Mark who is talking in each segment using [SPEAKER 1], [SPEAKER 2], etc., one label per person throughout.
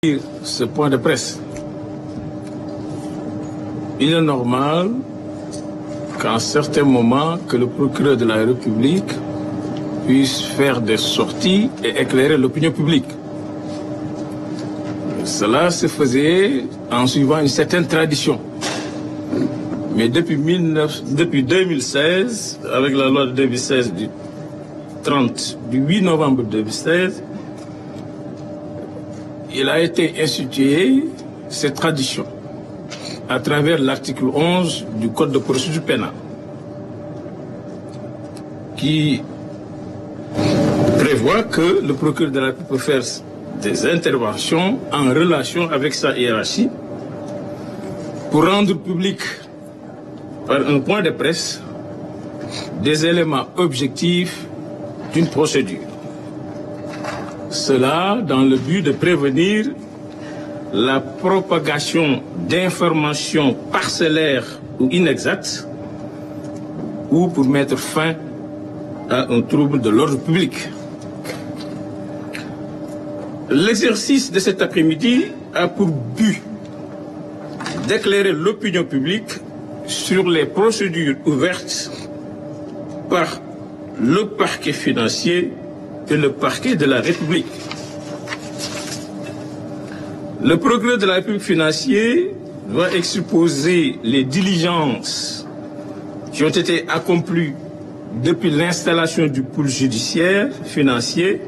[SPEAKER 1] Ce point de presse. Il est normal qu'à un certain moment, que le procureur de la République puisse faire des sorties et éclairer l'opinion publique. Cela se faisait en suivant une certaine tradition. Mais depuis 2016, avec la loi de 2016 du 8 novembre 2016, il a été institué cette tradition à travers l'article 11 du Code de procédure pénale qui prévoit que le procureur de la République peut faire des interventions en relation avec sa hiérarchie pour rendre public par un point de presse des éléments objectifs d'une procédure. Cela dans le but de prévenir la propagation d'informations parcellaires ou inexactes ou pour mettre fin à un trouble de l'ordre public. L'exercice de cet après-midi a pour but d'éclairer l'opinion publique sur les procédures ouvertes par le parquet financier et le parquet de la République. Le procureur de la République financier doit exposer les diligences qui ont été accomplies depuis l'installation du pôle judiciaire financier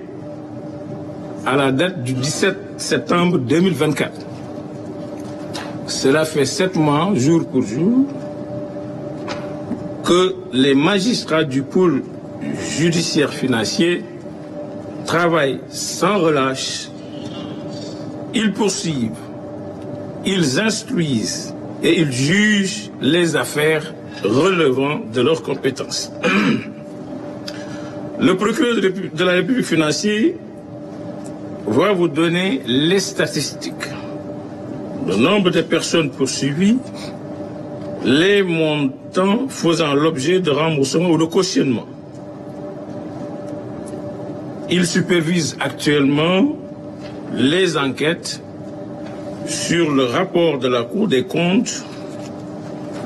[SPEAKER 1] à la date du 17 septembre 2024. Cela fait 7 mois, jour pour jour, que les magistrats du pôle judiciaire financier travaillent sans relâche, ils poursuivent, ils instruisent et ils jugent les affaires relevant de leurs compétences. Le procureur de la République financier va vous donner les statistiques, le nombre de personnes poursuivies, les montants faisant l'objet de remboursement ou de cautionnement. Il supervise actuellement les enquêtes sur le rapport de la Cour des comptes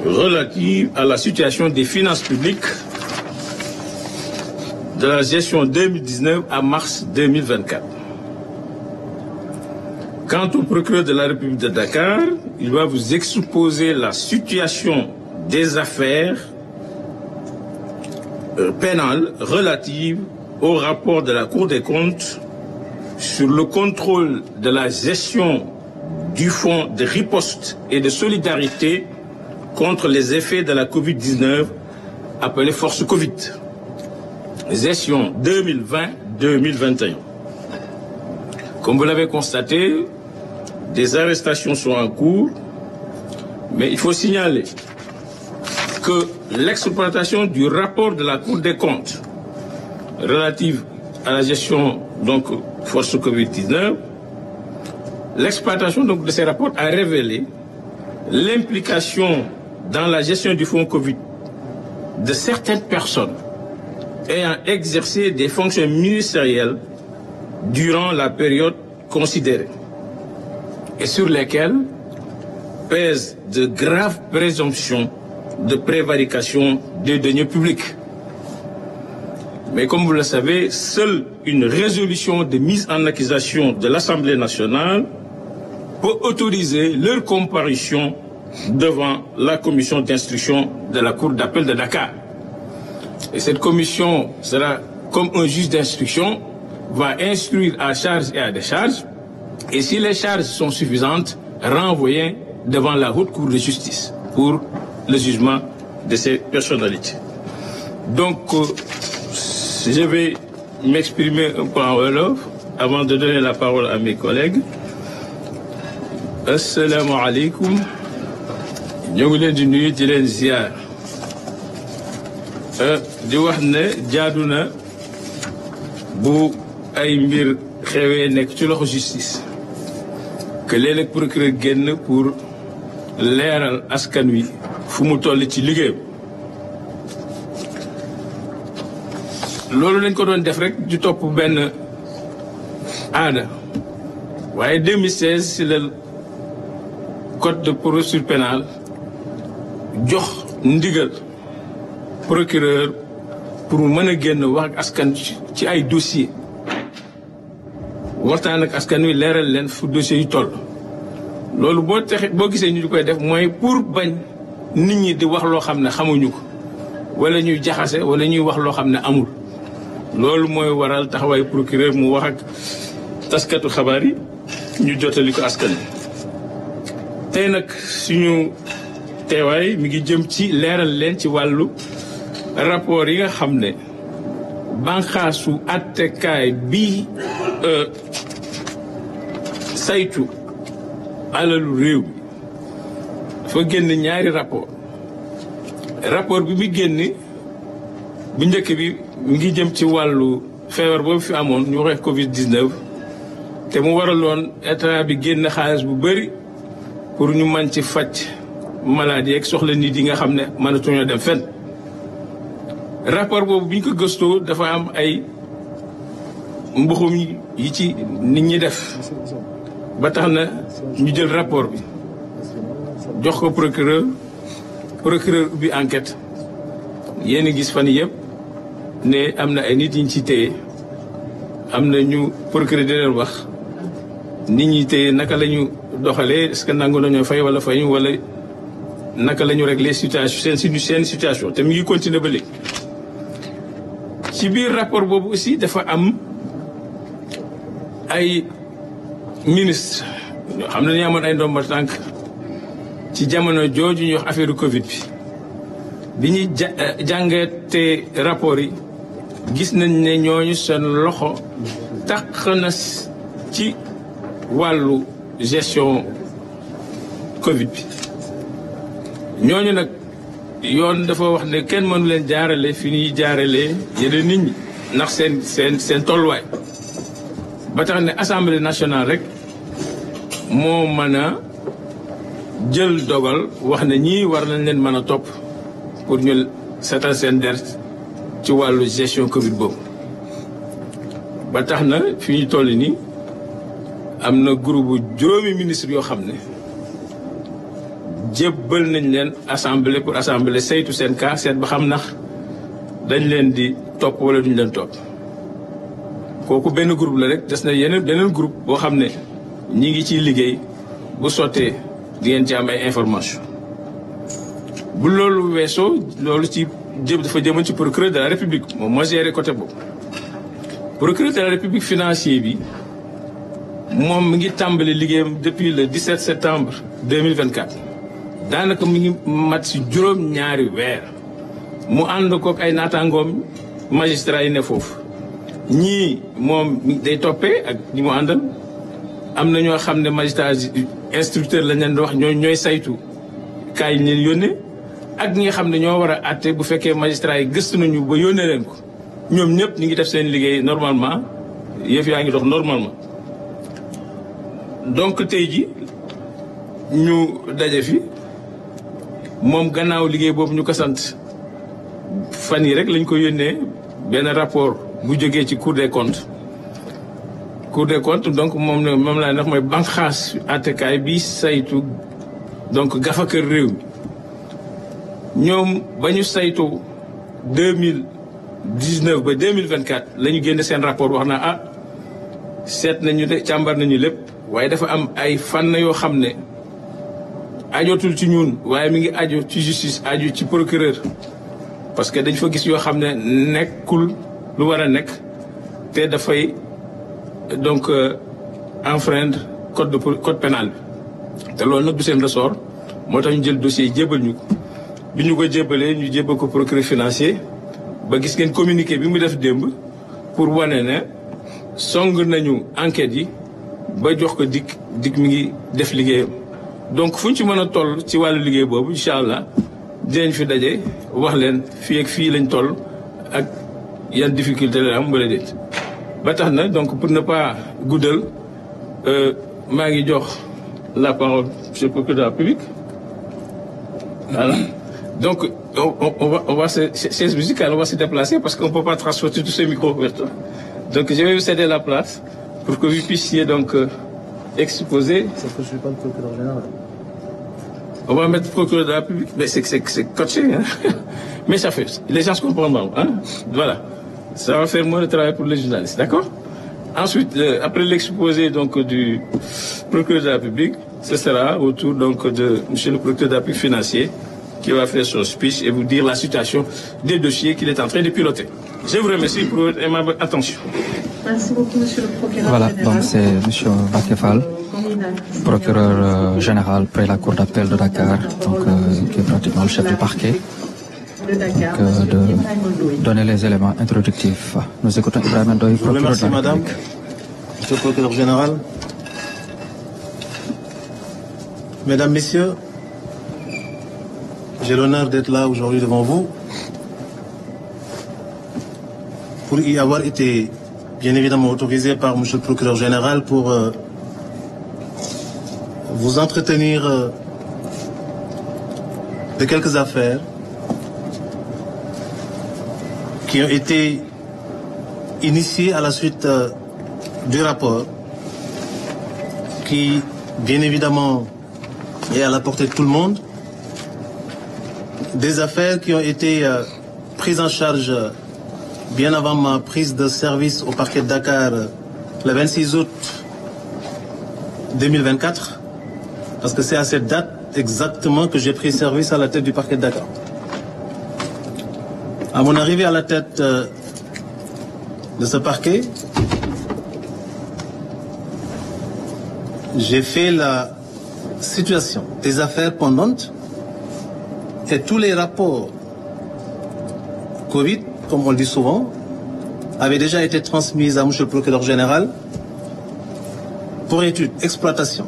[SPEAKER 1] relative à la situation des finances publiques de la gestion 2019 à mars 2024. Quant au procureur de la République de Dakar, il va vous exposer la situation des affaires pénales relatives au rapport de la Cour des comptes sur le contrôle de la gestion du fonds de riposte et de solidarité contre les effets de la Covid-19, appelé Force Covid, gestion 2020-2021. Comme vous l'avez constaté, des arrestations sont en cours, mais il faut signaler que l'exploitation du rapport de la Cour des comptes relative à la gestion donc Force Covid-19, l'exploitation donc de ces rapports a révélé l'implication dans la gestion du fonds Covid de certaines personnes ayant exercé des fonctions ministérielles durant la période considérée et sur lesquelles pèsent de graves présomptions de prévarication des deniers publics. Mais comme vous le savez, seule une résolution de mise en accusation de l'Assemblée nationale peut autoriser leur comparution devant la commission d'instruction de la Cour d'appel de Dakar. Et cette commission sera, comme un juge d'instruction, va instruire à charge et à décharge, et si les charges sont suffisantes, renvoyer devant la haute cour de justice pour le jugement de ces personnalités. Donc, je vais m'exprimer un peu en wolof avant de donner la parole à mes collègues. Assalamu alaikum. Ñu ngi leen di nuyu di leen ziar. Di wax ne jaadu na bu ay mbir xewee nekk ci loxo justice que léeg-léeg procureur génn pour leeral askan wi fu mu toll ci liggéeyam. Loolu lañ ko doon def rek di topp benn aada waaye 2016 si le code de procédure pénale jox ndigal procureur pour mu mën a génn wax ak askan ci ay dossier waxtaan ak askan wi leeral leen fu dossier yu toll. loolu boo gisee ñu di koy def mooy pour bañ nit ñi di wax loo xam ne xamuñu ko wala ñuy jaxase wala ñuy wax loo xam ne amul. loolu mooy waral taxawaay procureur mu wax ak taskatu xabaar yi ñu jotali ko askan wi. tey nag suñu teewaay mi ngi jëm ci leeral leen ci wàllu rapport yi nga xam ne banqaasu attekaay bi saytu alalu réew mi dafa génn ñaari rapport bi mu génn bu njëkk bi mi ngi jëm ci wàllu feebar boobu fi amoon ñu waxee Covid-19 te mu waraloon état bi génn xaalis bu bëri pour ñu mën ci faj maladie ak soxla nit yi nga xam ne mënatuñoo dem fenn. rapport boobu bi ñu ko gëstoo dafa am ay mbuxum yi ci nit ñi def ba tax na ñu jël rapport bi jox ko procureur ubbi enquête yéen gis fan yëpp ne am na ay nit yi ñu ci téye am na ñu procureur di leen wax nit ñi téye naka la ñu doxalee est-ce que nangu nañoo fay wala fayu wala naka la ñu régler situation seen situation te mi ngi continuer ba léegi. ci biir rapport boobu aussi dafa am ay ministre ñoo xam ne dañu amoon ay ndomba tànk ci jamono jooju ñuy wax affaire Covid bi ñuy jàngatee rapport yi gis nañ ne ñooñu seen loxo taq na ci wàllu gestion Covid bi. ñooñu nag yoon dafa wax ne kenn mënu leen jaarale fi ñuy jaaralee yeneen nit ñi ndax seen tolluwaay ba tax ne assemblée nationale rek moo mën a jël dogal wax ne ñii war nañ leen mën a topp pour ñu setal seen der ci wàllu gestion Covid boobu. ba tax na fi ñu toll nii am na groupe juróomi ministre yoo xam ne jébbal nañ leen assemblée pour assemblée saytu seen cas seet ba xam ndax dañ leen di topp wala duñ leen topp. kooku benn groupe la rek des na beneen groupe boo xam ne ñi ngi ciy liggéey bu sottee di ngeen ci am ay information bu loolu weesoo loolu ci dafa jëmoon ci procureur de la république moom moo géré côté boobu. procureur de la république financier bi moom mi ngi tàmbali liggéeyam depuis le 17 septembre 2024 daanaka mi ngi mat si juróom-ñaari weer mu ànd kook ay naataangoom magistrat yi ne foofu. ñii moom day toppee ak ñi mu àndal am na ñoo xam ne magistrat instructeur lañ leen di wax ñooy saytu kaay yi leen yónnee ak ñi nga xam ne ñoo war a àtte bu fekkee magistrat yi gëstu nañu ba yónnee leen ko ñoom ñëpp ñu ngi def seen liggéey normalement yëf yaa ngi dox normalement. donc tey ji ñu daje fi moom gannaaw liggéey boobu ñu ko sant fan yi rek lañ ko yónnee benn rapport bu jógee ci Cour des comptes donc moom laa ndax mooy banqaas àttekaay bi saytu donc gafakër réew mi ñoom ba ñu saytu 2019 ba 2024 la ñu génne seen rapport wax naa seet nañu de càmbar nañu lépp waaye dafa am ay fànn yoo xam ne ajotul ci ñun waaye mi ngi aju ci justice aju ci procureur parce que dañ fa gis yoo xam ne nekkul lu war a nekk te dafay donc enfreindre code pénal bi te loolu nag du seen ressort moo tax ñu jël dossier jébal ñu ko bi ñu ko jébalee ñu jébal ko procureur financier ba gis ngeen communiqué bi mu def démb pour wane ne song nañu enquête yi ba jox ko dik mi ngi def liggéeyam. donc fu ñu ci mën a toll ci wàllu liggéey boobu incha allah dinañ fi daje wax leen fii ak fii lañ toll ak yan difficulté la am wala déet. ba tax na donc pour ne pas guddal maa ngi jox la parole monsieur le procureur de la République voilà donc on va chaise musicale on va se déplacer parce qu'on ne peut pas transporter tous ces micros vers toi. Donc je vais vous céder la place pour que vous puissiez donc exposé.
[SPEAKER 2] Ça ne suis pas le procureur général.
[SPEAKER 1] On va mettre procureur de la République. Mais c'est coaché, hein. Mais ça fait. Les gens se comprendront, hein. Voilà. Ça va faire moins de travail pour les journalistes, d'accord? Ensuite, après l'exposé donc du procureur de la République, ce sera au tour donc de monsieur le procureur de la République financier qui va faire son speech et vous dire la situation des dossiers qu'il est en train de piloter. Je vous remercie pour votre aimable attention.
[SPEAKER 3] Merci beaucoup, monsieur le procureur
[SPEAKER 4] voilà,
[SPEAKER 3] général.
[SPEAKER 4] donc c'est monsieur Bakefal, procureur général près la cour d'appel de Dakar, donc, qui est pratiquement le chef du parquet, de donner les éléments introductifs. Nous écoutons Ibrahim Ndoye, procureur de la République.
[SPEAKER 2] Madame, monsieur le procureur général. Mesdames, messieurs, j'ai l'honneur d'être là aujourd'hui devant vous pour y avoir été bien évidemment autorisé par monsieur le procureur général pour vous entretenir de quelques affaires qui ont été initiées à la suite du rapport qui, bien évidemment, est à la portée de tout le monde. Des affaires qui ont été prises en charge bien avant ma prise de service au parquet de Dakar le 26 août 2024, parce que c'est à cette date exactement que j'ai pris service à la tête du parquet de Dakar. À mon arrivée à la tête de ce parquet, j'ai fait la situation des affaires pendantes et tous les rapports Covid, comme on le dit souvent, avaient déjà été transmis à monsieur le procureur général pour étude, exploitation.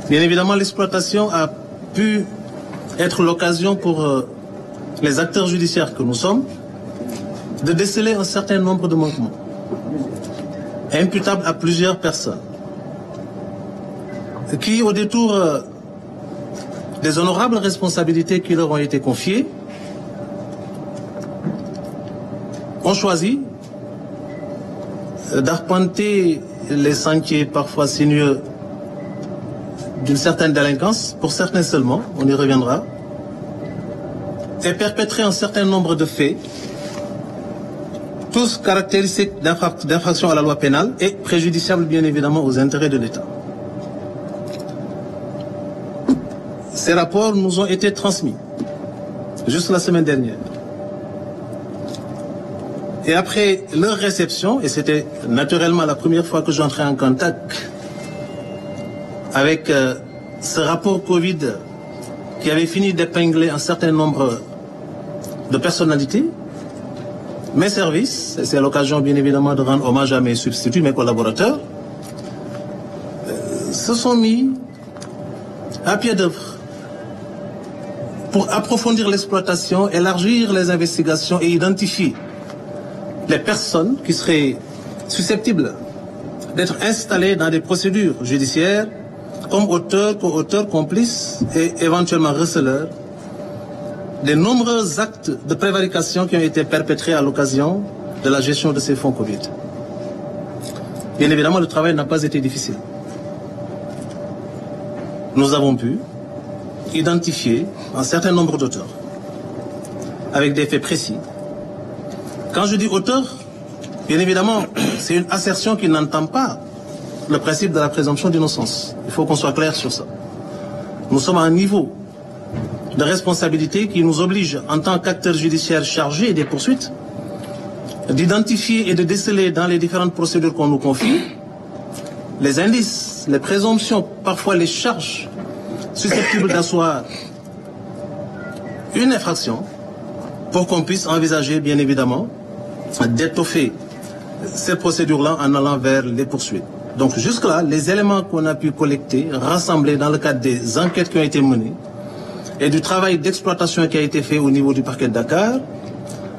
[SPEAKER 2] Bien évidemment, l'exploitation a pu être l'occasion pour les acteurs judiciaires que nous sommes de déceler un certain nombre de manquements imputables à plusieurs personnes qui, au détour des honorables responsabilités qui leur ont été confiées, ont choisi d'arpenter les sentiers parfois sinueux d'une certaine délinquance, pour certains seulement, on y reviendra, et perpétrer un certain nombre de faits, tous caractéristiques d'infraction à la loi pénale et préjudiciables bien évidemment aux intérêts de l'État. Ces rapports nous ont été transmis juste la semaine dernière. Et après leur réception, et c'était naturellement la première fois que j'entrais en contact avec ce rapport Covid qui avait fini d'épingler un certain nombre de personnalités, mes services, et c'est l'occasion bien évidemment de rendre hommage à mes substituts, mes collaborateurs, se sont mis à pied d'œuvre pour approfondir l'exploitation, élargir les investigations et identifier les personnes qui seraient susceptibles d'être installées dans des procédures judiciaires comme auteurs, co-auteurs, complices et éventuellement receleurs des nombreux actes de prévarication qui ont été perpétrés à l'occasion de la gestion de ces fonds Covid. Bien évidemment, le travail n'a pas été difficile. Nous avons pu identifier un certain nombre d'auteurs avec des faits précis. Quand je dis auteur, bien évidemment, c'est une assertion qui n'entend pas le principe de la présomption d'innocence. Il faut qu'on soit clair sur ça. Nous sommes à un niveau de responsabilité qui nous oblige, en tant qu'acteurs judiciaires chargés des poursuites, d'identifier et de déceler dans les différentes procédures qu'on nous confie les indices, les présomptions, parfois les charges susceptibles d'asseoir une infraction pour qu'on puisse envisager, bien évidemment, d'étoffer ces procédures-là en allant vers les poursuites. Donc jusque-là, les éléments qu'on a pu collecter, rassembler dans le cadre des enquêtes qui ont été menées et du travail d'exploitation qui a été fait au niveau du parquet de Dakar,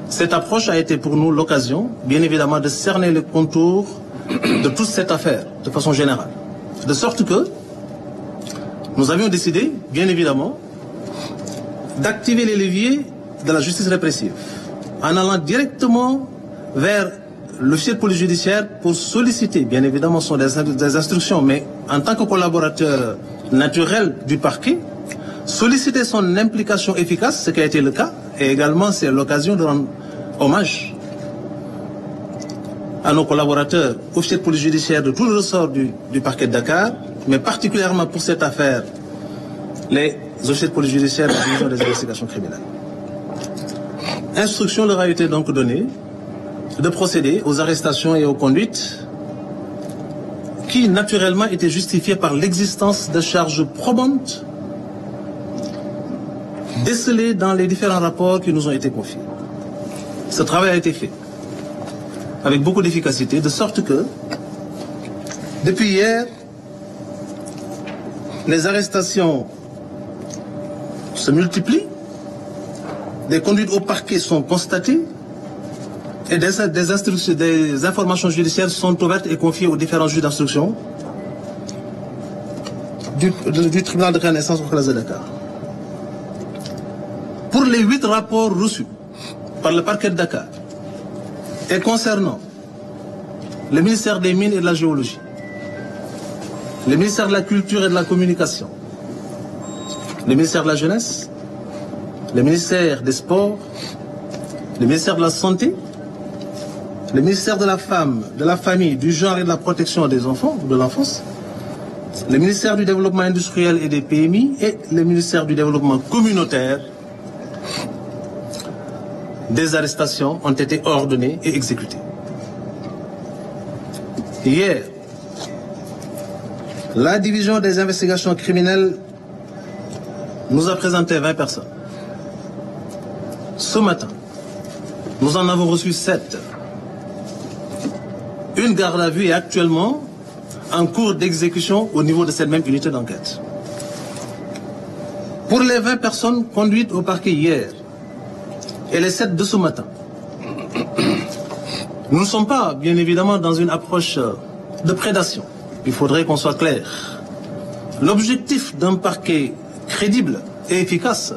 [SPEAKER 2] cette approche a été pour nous l'occasion, bien évidemment, de cerner les contours de toute cette affaire, de façon générale. De sorte que nous avions décidé, bien évidemment, d'activer les leviers de la justice répressive en allant directement vers l'officier de police judiciaire, pour solliciter, bien évidemment, sont des instructions, mais en tant que collaborateur naturel du parquet, solliciter son implication efficace, ce qui a été le cas, et également c'est l'occasion de rendre hommage à nos collaborateurs, officiers de police judiciaire de tout le ressort du parquet de Dakar, mais particulièrement pour cette affaire, les officiers de police judiciaire de la division des investigations criminelles. Instruction leur a été donc donnée de procéder aux arrestations et aux conduites qui, naturellement, étaient justifiées par l'existence de charges probantes décelées dans les différents rapports qui nous ont été confiés. Ce travail a été fait avec beaucoup d'efficacité, de sorte que, depuis hier, les arrestations se multiplient, des conduites au parquet sont constatées et des informations judiciaires sont ouvertes et confiées aux différents juges d'instruction du tribunal de grande instance au classe de Dakar. Pour les 8 rapports reçus par le parquet de Dakar et concernant le ministère des Mines et de la Géologie, le ministère de la Culture et de la Communication, le ministère de la Jeunesse, le ministère des Sports, le ministère de la Santé, le ministère de la Femme, de la Famille, du Genre et de la Protection des enfants, de l'enfance, le ministère du Développement industriel et des PMI et le ministère du Développement communautaire, des arrestations ont été ordonnées et exécutées. Hier, la division des investigations criminelles nous a présenté 20 personnes. Ce matin, nous en avons reçu 7. Une garde à vue est actuellement en cours d'exécution au niveau de cette même unité d'enquête. Pour les 20 personnes conduites au parquet hier et les 7 de ce matin, nous ne sommes pas, bien évidemment, dans une approche de prédation. Il faudrait qu'on soit clair. L'objectif d'un parquet crédible et efficace,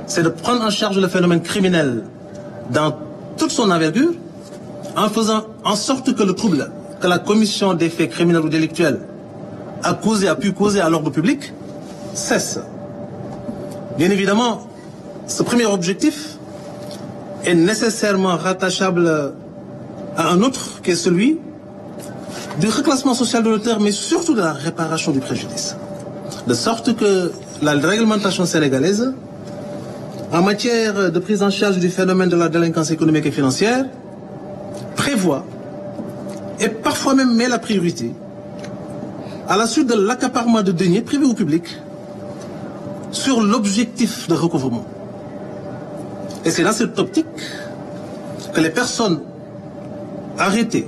[SPEAKER 2] c'est de prendre en charge le phénomène criminel dans toute son envergure, en faisant en sorte que le trouble que la commission des faits criminels ou délictuels a pu causer à l'ordre public cesse. Bien évidemment, ce premier objectif est nécessairement rattachable à un autre qui est celui du reclassement social de l'auteur, mais surtout de la réparation du préjudice. De sorte que la réglementation sénégalaise, en matière de prise en charge du phénomène de la délinquance économique et financière, prévoit et parfois même met la priorité à la suite de l'accaparement de deniers privés ou publics sur l'objectif de recouvrement. Et c'est dans cette optique que les personnes arrêtées,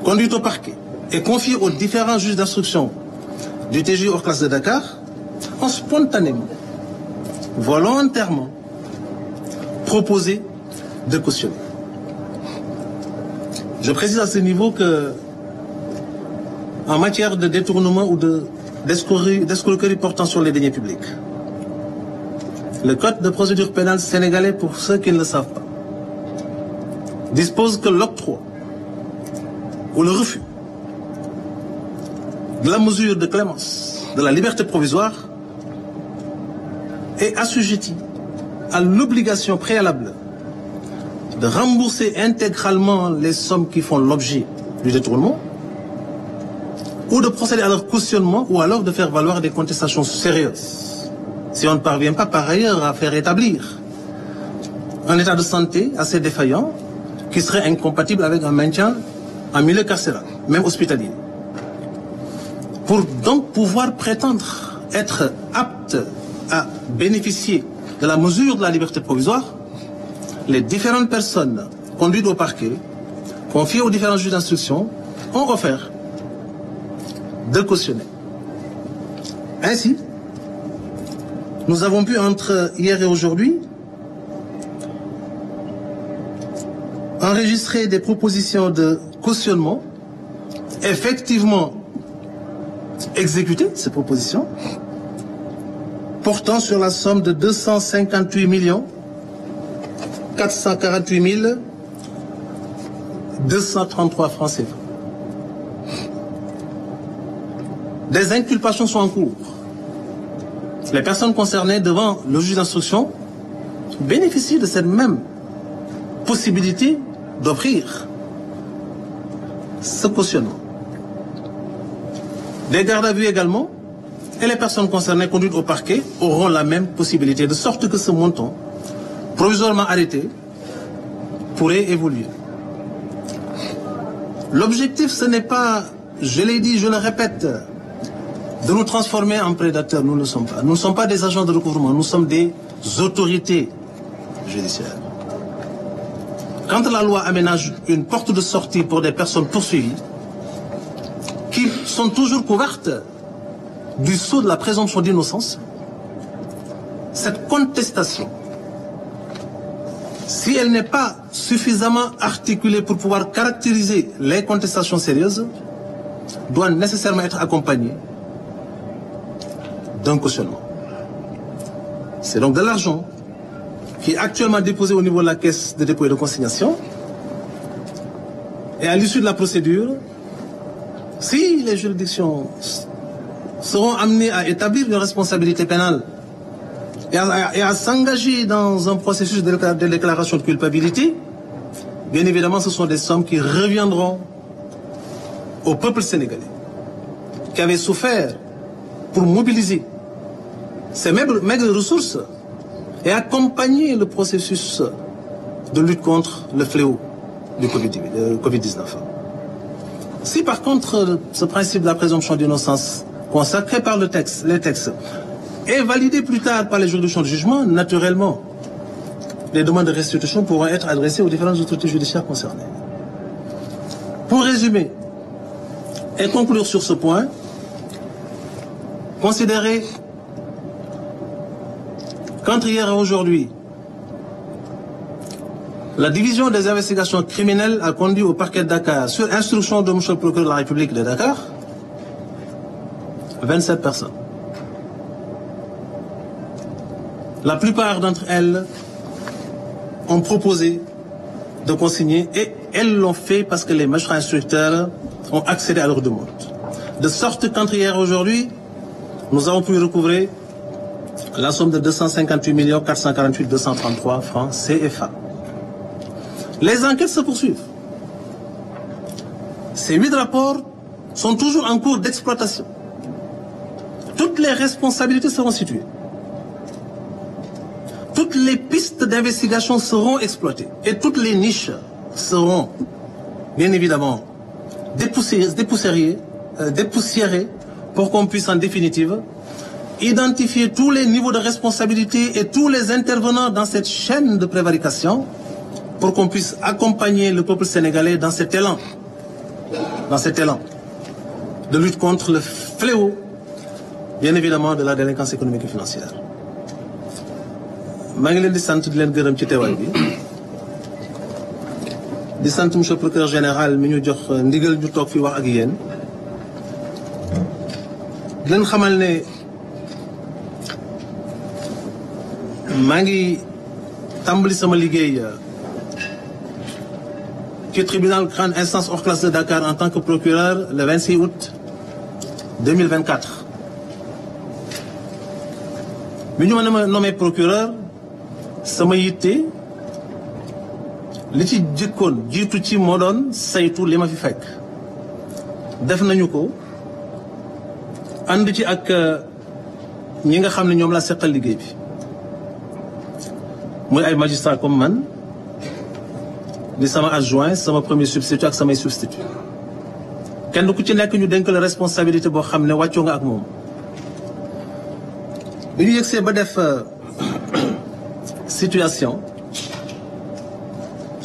[SPEAKER 2] conduites au parquet et confiées aux différents juges d'instruction du TJ hors classe de Dakar ont spontanément, volontairement proposé de cautionner. Je précise à ce niveau que, en matière de détournement ou d'escroquerie portant sur les deniers publics, le Code de procédure pénale sénégalais, pour ceux qui ne le savent pas, dispose que l'octroi ou le refus de la mesure de clémence de la liberté provisoire est assujetti à l'obligation préalable de rembourser intégralement les sommes qui font l'objet du détournement, ou de procéder à leur cautionnement, ou alors de faire valoir des contestations sérieuses. Si on ne parvient pas par ailleurs à faire établir un état de santé assez défaillant qui serait incompatible avec un maintien en milieu carcéral, même hospitalier. Pour donc pouvoir prétendre être apte à bénéficier de la mesure de la liberté provisoire, les différentes personnes conduites au parquet, confiées aux différents juges d'instruction, ont offert de cautionner. Ainsi, nous avons pu, entre hier et aujourd'hui, enregistrer des propositions de cautionnement, effectivement exécuter ces propositions, portant sur la somme de 258 448 233 francs CFA. Des inculpations sont en cours. Les personnes concernées devant le juge d'instruction bénéficient de cette même possibilité d'offrir ce cautionnement. Des gardes à vue également, et les personnes concernées conduites au parquet auront la même possibilité, de sorte que ce montant, provisoirement arrêté, pourrait évoluer. L'objectif, ce n'est pas, je l'ai dit, je le répète, de nous transformer en prédateurs. Nous ne le sommes pas. Nous ne sommes pas des agents de recouvrement, nous sommes des autorités judiciaires. Quand la loi aménage une porte de sortie pour des personnes poursuivies, qui sont toujours couvertes du sceau de la présomption d'innocence, cette contestation, si elle n'est pas suffisamment articulée pour pouvoir caractériser les contestations sérieuses, doit nécessairement être accompagnée d'un cautionnement. C'est donc de l'argent qui est actuellement déposé au niveau de la caisse de dépôt et de consignation, et à l'issue de la procédure, si les juridictions seront amenées à établir une responsabilité pénale et à s'engager dans un processus de déclaration de culpabilité, bien évidemment, ce sont des sommes qui reviendront au peuple sénégalais, qui avait souffert pour mobiliser ces maigres ressources et accompagner le processus de lutte contre le fléau du Covid-19. Si par contre ce principe de la présomption d'innocence consacré par les textes est validé plus tard par les juridictions de jugement, naturellement, les demandes de restitution pourront être adressées aux différentes autorités judiciaires concernées. Pour résumer et conclure sur ce point, considérez qu'entre hier et aujourd'hui, la division des investigations criminelles a conduit au parquet de Dakar, sur instruction de M. le procureur de la République de Dakar, 27 personnes. La plupart d'entre elles ont proposé de consigner et elles l'ont fait parce que les magistrats instructeurs ont accédé à leur demande. De sorte qu'entre hier et aujourd'hui, nous avons pu recouvrer la somme de 258 448 233 francs CFA. Les enquêtes se poursuivent. Ces 8 rapports sont toujours en cours d'exploitation. Toutes les responsabilités seront situées. Toutes les pistes d'investigation seront exploitées. Et toutes les niches seront, bien évidemment, dépoussiérées pour qu'on puisse en définitive identifier tous les niveaux de responsabilité et tous les intervenants dans cette chaîne de prévarication pour qu'on puisse accompagner le peuple sénégalais dans cet élan de lutte contre le fléau, bien évidemment, de la délinquance économique et financière. Je ngi leen di sant di leen gërëm ci teewaay bi di sant monsieur le procureur général mi ñu jox ndigal ñu toog fi wax ak yéen di leen xamal ne maa ngi tàmbali sama liggéey ci tribunal grande instance hors classe de Dakar en tant que procureur le 26 août 2024. bi ñu ma nommé procureur sama yitte li ci jëkkoon jiitu ci moo doon saytu li ma fi fekk def nañu ko ànd ci ak ñi nga xam ne ñoom laa seqal liggéey bi muy ay magistrat comme man di sama adjoint sama premier substitut ak samay substitut kenn ku ci nekk ñu dénk la responsabilité boo xam ne wàccoo nga ak moom bi ñu yegsee ba def situation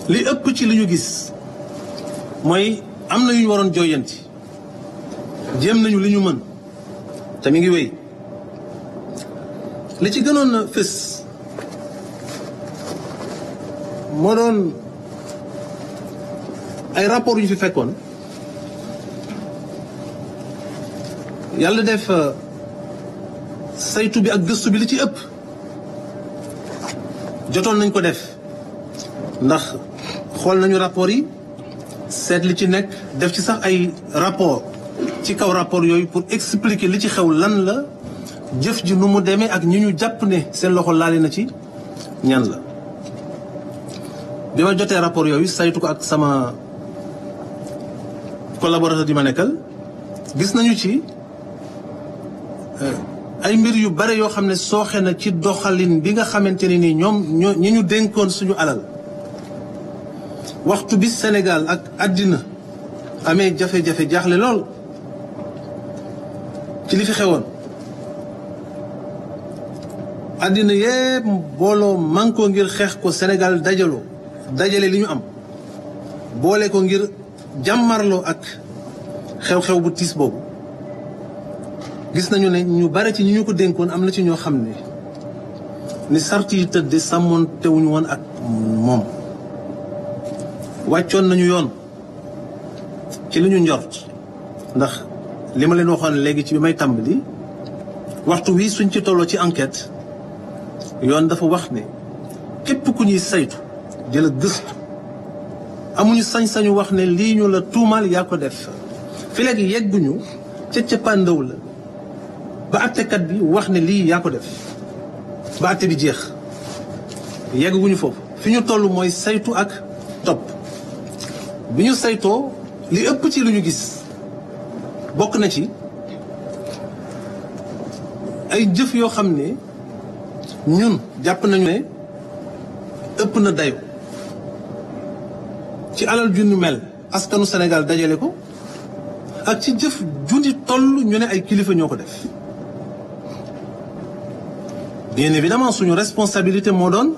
[SPEAKER 2] li ëpp ci li ñu gis mooy am na yu ñu waroon jooyanti jéem nañu li ñu mën te mi ngi wéy li ci gënoon a fës moo doon ay rapport yu ñu fi fekkoon yàlla def saytu bi ak gëstu bi li ci ëpp jotoon nañ ko def ndax xool nañu rapport yi seet li ci nekk def ci sax ay rapport ci kaw rapport yooyu pour expliquer li ci xew lan la jëf ji nu mu demee ak ñi ñu jàpp ne seen loxo laale na ci ñan la. bi ma jotee rapport yooyu saytu ko ak sama collaborateur di ma nekkal gis nañu ci ay mbir yu bare yoo xam ne sooxe na ci doxalin bi nga xamante ne nii ñi ñu dénkoon suñu alal waxtu bi Sénégal ak àddina amee jafe-jafe jaaxle lool ci li fi xewoon àddina yépp booloo mànkoo ngir xeex ko Sénégal dajale li ñu am boole ko ngir jàmmarloo ak xew-xew bu tiis boobu gis nañu ne ñu bare ci ñi ñu ko dénkoon am na ci ñoo xam ne ni sart yi tëdde sàmmoon tewuñu woon ak moom wàccoon nañu yoon ci li ñu njort ndax li ma leen waxoon léegi ci bi may tàmbali waxtu wi suñ ci tolloo ci enquête yoon dafa wax ne képp ku ñuy saytu di la gëstu amuñu sañ-sañu wax ne lii ñu la tuumaal yaa ko def fi léegi yegguñu ca cappaandaw la ba àttekat bi wax ne lii yaa ko def ba àtte bi jeex yegguñu foofu fi ñu toll mooy saytu ak topp bi ñu saytoo li ëpp ci lu ñu gis bokk na ci ay jëf yoo xam ne ñun jàpp nañu ne ëpp na dayo ci alal ju ñu mel askanu Sénégal dajale ko ak ci jëf jundi toll ñu ne ay kilifa ñoo ko def bien évidemment suñu responsabilité moo doon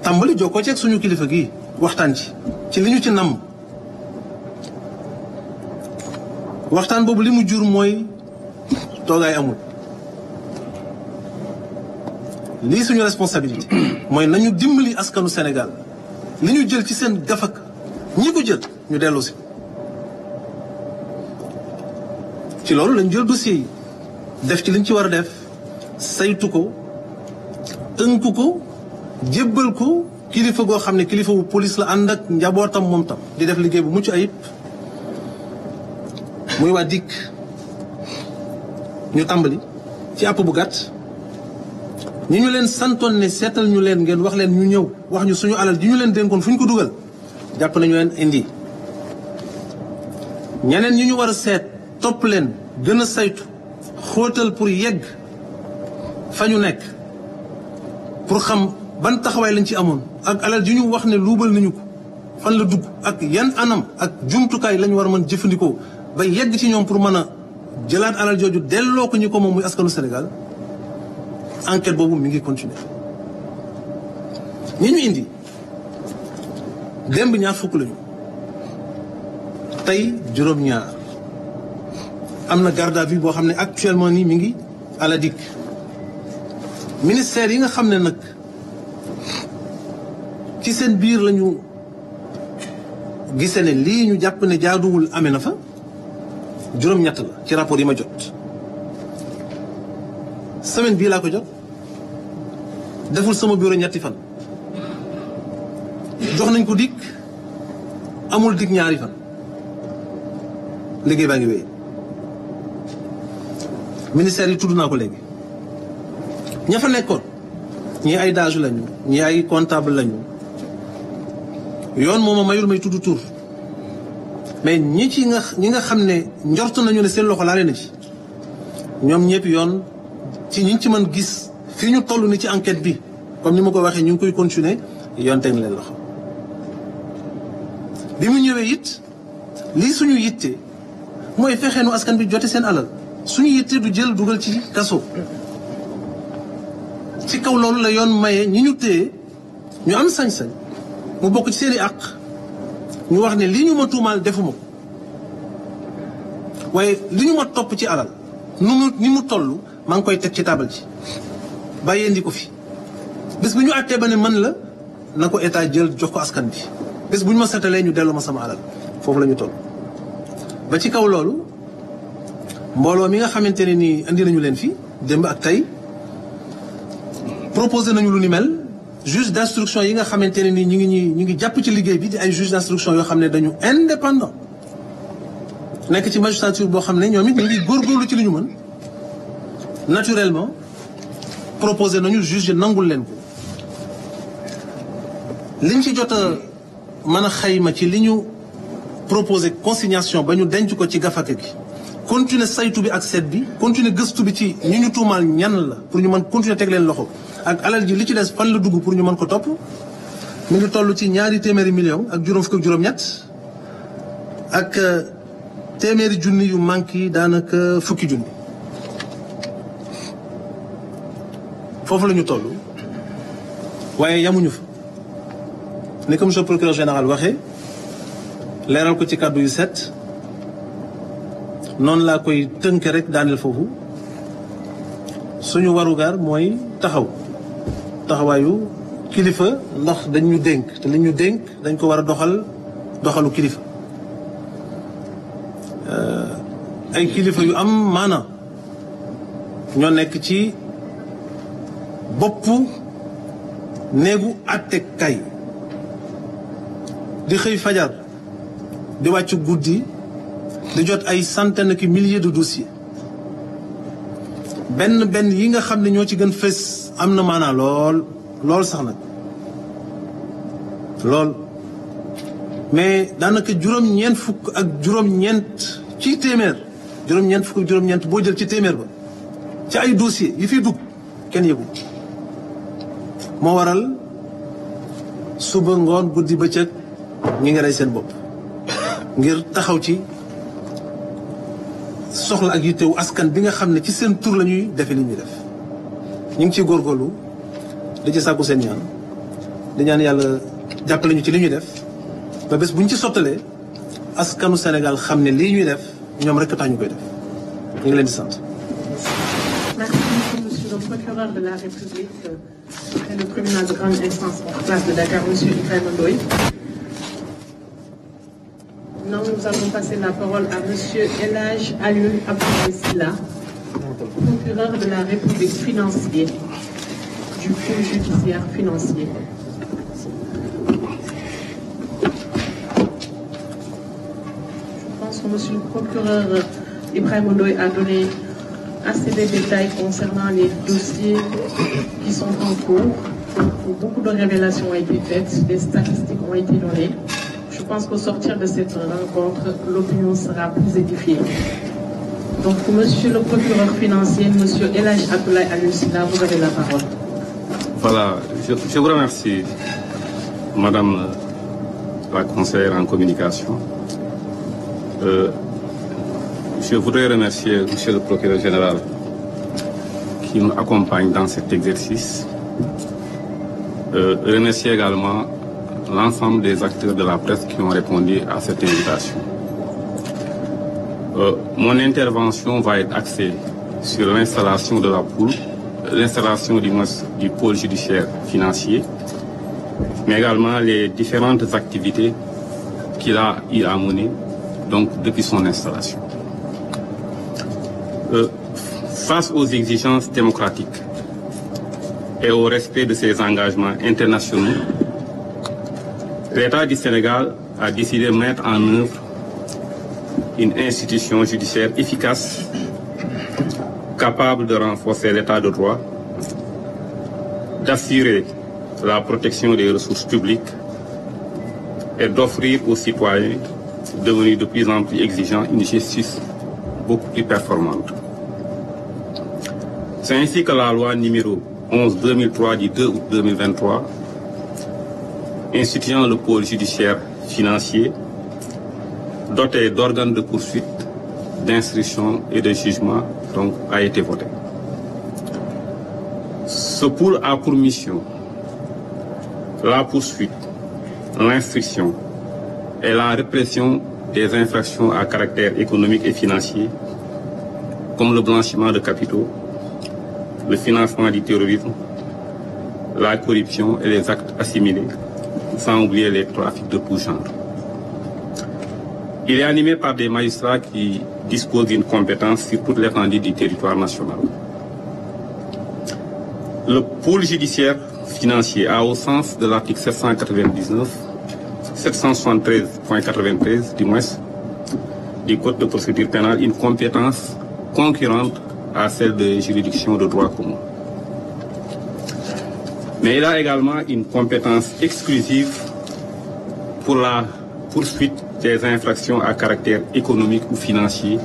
[SPEAKER 2] tàmbali jokkoo ci ak suñu kilifa gi waxtaan ci li ñu ci namm waxtaan boobu li mu jur mooy toogaay amul lii suñu responsabilité mooy nañu dimbali askanu Sénégal li ñu jël ci seen gafak ñi ko jël ñu dellu si ci loolu lañ jël dossier yi def ci liñ ci war a def saytu ko tënku ko jébbal ko kilifa goo xam ne kilifa bu police la ànd ak njabootam moom tam di def liggéey bu mucc ayib muy waa DIC ñu tàmbali ci àpp bu gàtt ñi ñu leen santoon ne seetal ñu leen ngeen wax leen ñu ñëw wax ñu suñu alal ji ñu leen dénkoon fu ñu ko dugal jàpp nañu leen indi ñeneen ñi ñu war a seet topp leen gën a saytu xóotal pour yegg fa ñu nekk pour xam ban taxawaay lañ ci amoon ak alal ji ñu wax ne luubal nañu ko fan la dugg ak yan anam ak jumtukaay lañu war a mën jëfandikoo ba yegg ci ñoom pour mën a jëlaat alal jooju delloo ko ñu ko moom muy askanu Sénégal enquête boobu mi ngi continuer ñi ñu indi démb ñaar fukk lañu tey juróom-ñaar am na garde à vue boo xam ne actuellement nii mi ngi à la DIC ministère yi nga xam ne nag ci seen biir lañu gise ne lii ñu jàpp ne jaaduwul amee na fa juróom-ñett la ci rapport yi ma jot semaine bii laa ko jot deful sama bureau ñetti fan jox nañ ko DIC amul DIC ñaari fan liggéey baa ngi wéy ministère yi tudd naa ko léegi ña fa nekkoon ñii ay DAGE lañu ñii ay comptable lañu yoon mooma mayul may tudd tur mais ñi nga xam ne njort nañu ne seen loxo laale na ci ñoom ñëpp yoon ci ñi ci mën gis fii ñu toll ni ci enquête bi comme ni ma ko waxee ñu ngi koy continuer yoon teg leen loxo bi mu ñëwee it lii suñu yitte mooy fexe nu askan bi jote seen alal suñu yitte du jël dugal ci kaso ci kaw loolu la yoon maye ñi ñu téye ñu am sañ-sañ mu bokk ci seeni àq ñu wax ne lii ñu ma tuumaal defuma ko waaye li ñu ma topp ci alal ni mu toll maa ngi koy teg ci taabal ji bàyyee ndi ko fi bés bu ñu àttee ba ne man la na ko état jël jox ko askan bi bés bu ñu ma setalee ñu delloo ma sama alal foofu la ñu toll ba ci kaw loolu mbooloo mi nga xamante ne nii indi nañu leen fi démb ak tey proposé nañu lu ni mel juge d'instruction yi nga xamante ne ni ñu ngi jàpp ci liggéey bi di ay juge d'instruction yoo xam ne dañu indépendant nekk ci magistrature boo xam ne ñoom it ñu ngi góorgóorlu ci li ñu mën naturellement proposé nañu juge nangul leen ko liñ ci jot a mën a xayma ci li ñu proposé consignation ba ñu denc ko ci gafaka gi continuer saytu bi ak seet bi continuer gëstu bi ci ñi ñu tuumaal ñan la pour ñu mën continuer teg leen loxo ak alal ji li ci des fan la dugg pour ñu mën ko topp mi ngi toll ci 200 millions ak juróom fukk ak juróom-ñett ak téeméeri junni yu manqué daanaka fukki junni foofu la ñu toll waaye yamuñu fa ni comme monsieur le procureur général waxee leeral ko ci kàddu yu set noonu laa koy tënk rek daaneel foofu suñu warugar mooy taxawaayu kilifa ndax dañ ñu dénk te li ñu dénk dañ ko war a doxalu kilifa ay kilifa yu am maana ñoo nekk ci boppu néegu àttekaay di xëy fajar di wàcc guddi di jot ay centaines ki milliers de dossiers benn yi nga xam ne ñoo ci gën fës am na maanaa lool sax nag lool mais daanaka juróom-ñeent fukk ak juróom-ñeent ci téeméer juróom-ñeent fukk ak juróom-ñeent boo jël ci téeméer ba ci ay dossiers yi fiy dugg kenn yëgu moo waral suba ngoon guddi bëccëg ñi ngi rey seen bopp ngir taxaw ci soxla ak yittewu askan bi nga xam ne ci seen tur la ñuy defe li ñuy def ñu ngi ciy góorgóorlu di ci sàkku seen ñaan di ñaan yàlla jàppale ñu ci li ñuy def ba bés bu ñu ci sottalee askanu Sénégal xam ne lii ñuy def ñoom rek tax ñu koy def ñu ngi leen di sant.
[SPEAKER 3] Merci beaucoup, monsieur le procureur de la République et le tribunal de grande instance en place de Dakar, monsieur Ibrahima Ndoye. Non, nous allons passer la parole à monsieur El Hadj Alioune Abdoulaye Sylla, procureur de la République financier du pôle judiciaire financier. Je pense que monsieur le procureur Ibrahima Ndoye a donné assez de détails concernant les dossiers qui sont en cours. Beaucoup de révélations ont été faites, des statistiques ont été données. Je pense qu'au sortir de cette rencontre, l'opinion sera plus édifiée. Donc, monsieur le procureur financier, monsieur El Hadj Abdoulaye Alioune Sylla, vous avez la parole.
[SPEAKER 5] Voilà, je vous remercie, madame la conseillère en communication. Je voudrais remercier monsieur le procureur général qui nous accompagne dans cet exercice. Remercier également l'ensemble des acteurs de la presse qui ont répondu à cette invitation. Mon intervention va être axée sur l'installation de la poule, l'installation du pôle judiciaire financier, mais également les différentes activités qu'il a menées donc, depuis son installation. Face aux exigences démocratiques et au respect de ses engagements internationaux, l'État du Sénégal a décidé de mettre en œuvre une institution judiciaire efficace, capable de renforcer l'état de droit, d'assurer la protection des ressources publiques et d'offrir aux citoyens devenus de plus en plus exigeants une justice beaucoup plus performante. C'est ainsi que la loi numéro 11/2003 du 2 août 2023 instituant le pôle judiciaire financier, doté d'organes de poursuite, d'instruction et de jugement, donc, a été voté. Ce pôle a pour mission la poursuite, l'instruction et la répression des infractions à caractère économique et financier, comme le blanchiment de capitaux, le financement du terrorisme, la corruption et les actes assimilés, sans oublier les trafics de tout genre. Il est animé par des magistrats qui disposent d'une compétence sur toute l'étendue du territoire national. Le pôle judiciaire financier a, au sens de l'article 773.93 du moins du Code de procédure pénale, une compétence concurrente à celle de juridiction de droit commun. Mais il a également une compétence exclusive pour la poursuite des infractions à caractère économique ou financier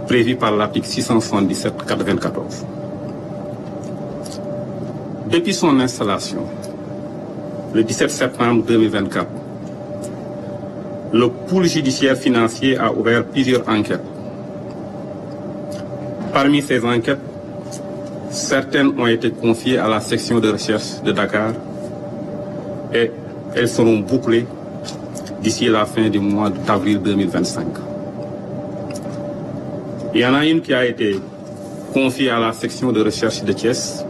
[SPEAKER 5] prévues par l'article 677-94. Depuis son installation, le 17 septembre 2024, le pôle judiciaire financier a ouvert plusieurs enquêtes. Parmi ces enquêtes, certaines ont été confiées à la section de recherche de Dakar et elles seront bouclées d'ici la fin du mois d'avril 2025. Il y en a une qui a été confiée à la section de recherche de Thiès.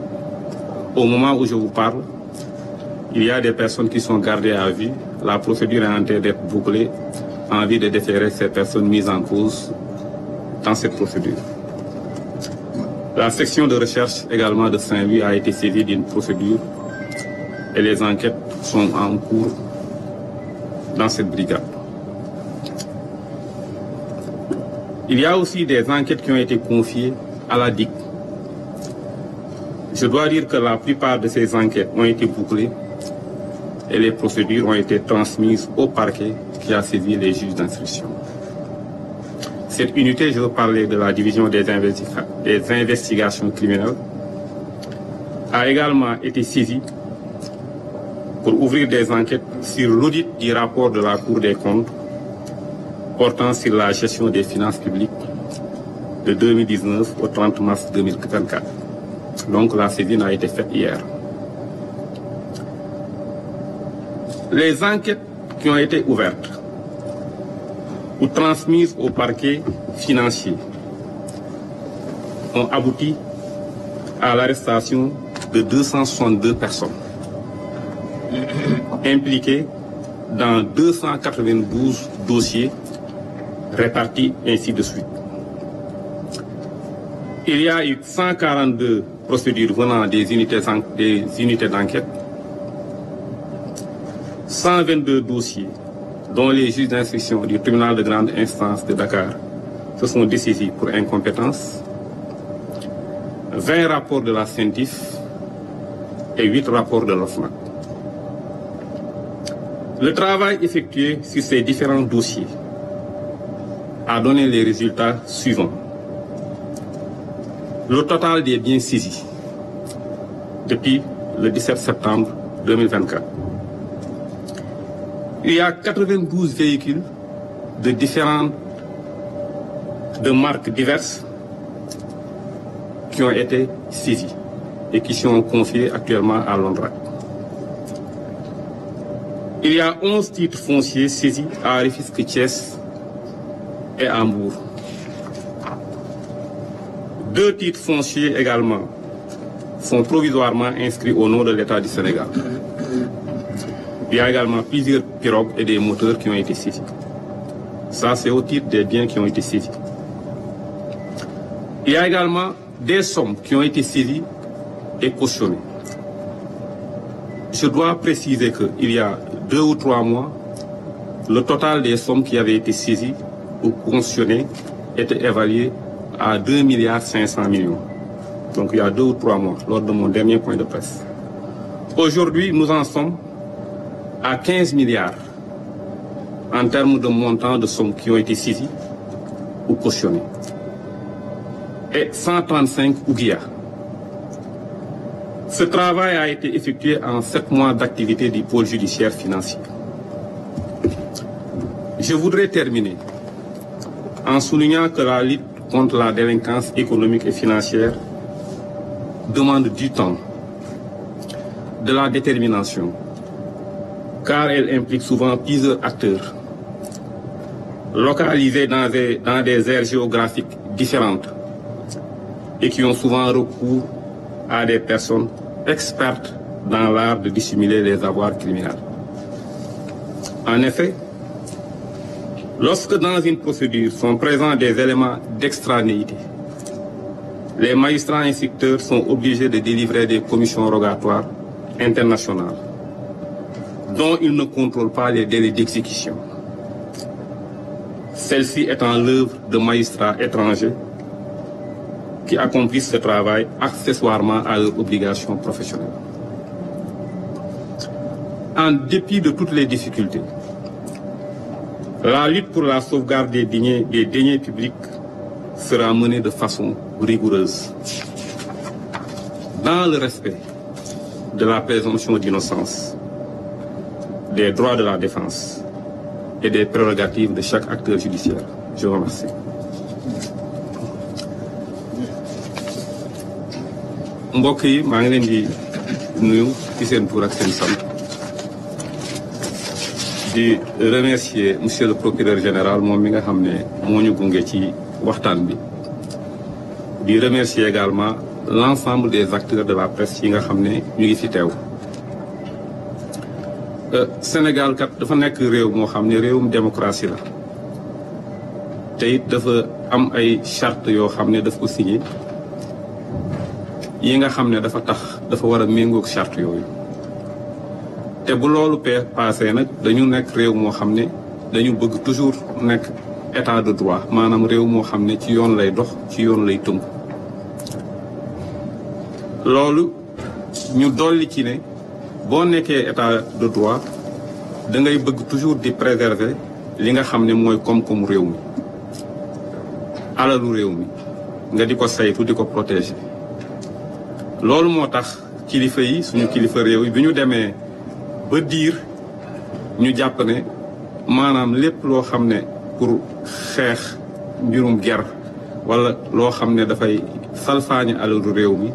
[SPEAKER 5] Au moment où je vous parle, il y a des personnes qui sont gardées à vue. La procédure est en train d'être bouclée en vue de déférer ces personnes mises en cause dans cette procédure. La section de recherche également de Saint-Louis a été saisie d'une procédure et les enquêtes sont en cours dans cette brigade. Il y a aussi des enquêtes qui ont été confiées à la DIC. Je dois dire que la plupart de ces enquêtes ont été bouclées et les procédures ont été transmises au parquet qui a saisi les juges d'instruction. Cette unité, je veux parler de la division des investigations criminelles, a également été saisie pour ouvrir des enquêtes sur l'audit du rapport de la Cour des comptes portant sur la gestion des finances publiques de 2019 au 30 mars 2024. Donc la saisine a été faite hier. Les enquêtes qui ont été ouvertes ou transmises au parquet financier ont abouti à l'arrestation de 262 personnes impliquées dans 292 dossiers répartis ainsi de suite. Il y a eu 142 procédures venant des unités d'enquête, 122 dossiers dont les juges d'instruction du tribunal de grande instance de Dakar se sont dessaisis pour incompétence, 20 rapports de la CENTIF et 8 rapports de l'OFNAC. Le travail effectué sur ces différents dossiers a donné les résultats suivants. Le total des biens saisis depuis le 17 septembre 2024. Il y a 92 véhicules de marques diverses qui ont été saisis et qui sont confiés actuellement à l'ONDRAC. Il y a 11 titres fonciers saisis à Rufisque, Thiès et à Hambourg. 2 titres fonciers également sont provisoirement inscrits au nom de l'État du Sénégal. Il y a également plusieurs pirogues et des moteurs qui ont été saisis. Ça, c'est au titre des biens qui ont été saisis. Il y a également des sommes qui ont été saisies et cautionnées. Je dois préciser qu'il y a 2 ou 3 mois, le total des sommes qui avaient été saisies ou cautionnées était évalué à 2,5 milliards. Donc il y a 2 ou 3 mois, lors de mon dernier point de presse. Aujourd'hui, nous en sommes à 15 milliards en termes de montant de sommes qui ont été saisies ou cautionnées. Et 135 ouguias. Ce travail a été effectué en 7 mois d'activité du pôle judiciaire financier. Je voudrais terminer en soulignant que la lutte contre la délinquance économique et financière demande du temps, de la détermination, car elle implique souvent plusieurs acteurs, localisés dans des aires géographiques différentes et qui ont souvent recours à des personnes expertes dans l'art de dissimuler les avoirs criminels. En effet, lorsque dans une procédure sont présents des éléments d'extranéité, les magistrats instructeurs sont obligés de délivrer des commissions rogatoires internationale dont il ne contrôle pas les délais d'exécution, celle-ci étant l'œuvre de magistrats étrangers qui accomplissent ce travail accessoirement à leurs obligations professionnelles. En dépit de toutes les difficultés, la lutte pour la sauvegarde des deniers publics sera menée de façon rigoureuse, dans le respect de la présomption d'innocence, des droits de la défense et des prérogatives de chaque acteur judiciaire. Je vous remercie. mbokk yi maa ngi leen di nuyu ci seen tur ak seen sant di remercier monsieur le procureur général moom mi nga xam ne moo ñu gunge ci waxtaan bi di remercier également l'ensemble des acteurs de la presse yi nga xam ne ñu ngi fi teew. Sénégal kat dafa nekk réew moo xam ne réewum démocratie la te it dafa am ay charte yoo xam ne daf ko signé yi nga xam ne dafa war a méngoog charte yooyu te bu loolu passé nag dañu nekk réew moo xam ne dañu bëgg toujours nekk état de droit maanaam réew moo xam ne ci yoon lay dox ci yoon lay tënku loolu ñu dolli ci ne boo nekkee état de droit da ngay bëgg toujours di préserver li nga xam ne mooy koom-koomu réew mi alalu réew mi nga di ko saytu di ko protéger loolu moo tax kilifa yi suñu kilifa réew yi bi ñu demee ba diir ñu jàpp ne maanaam lépp loo xam ne pour xeex mbirum ger wala loo xam ne dafay salfaañe alalu réew mi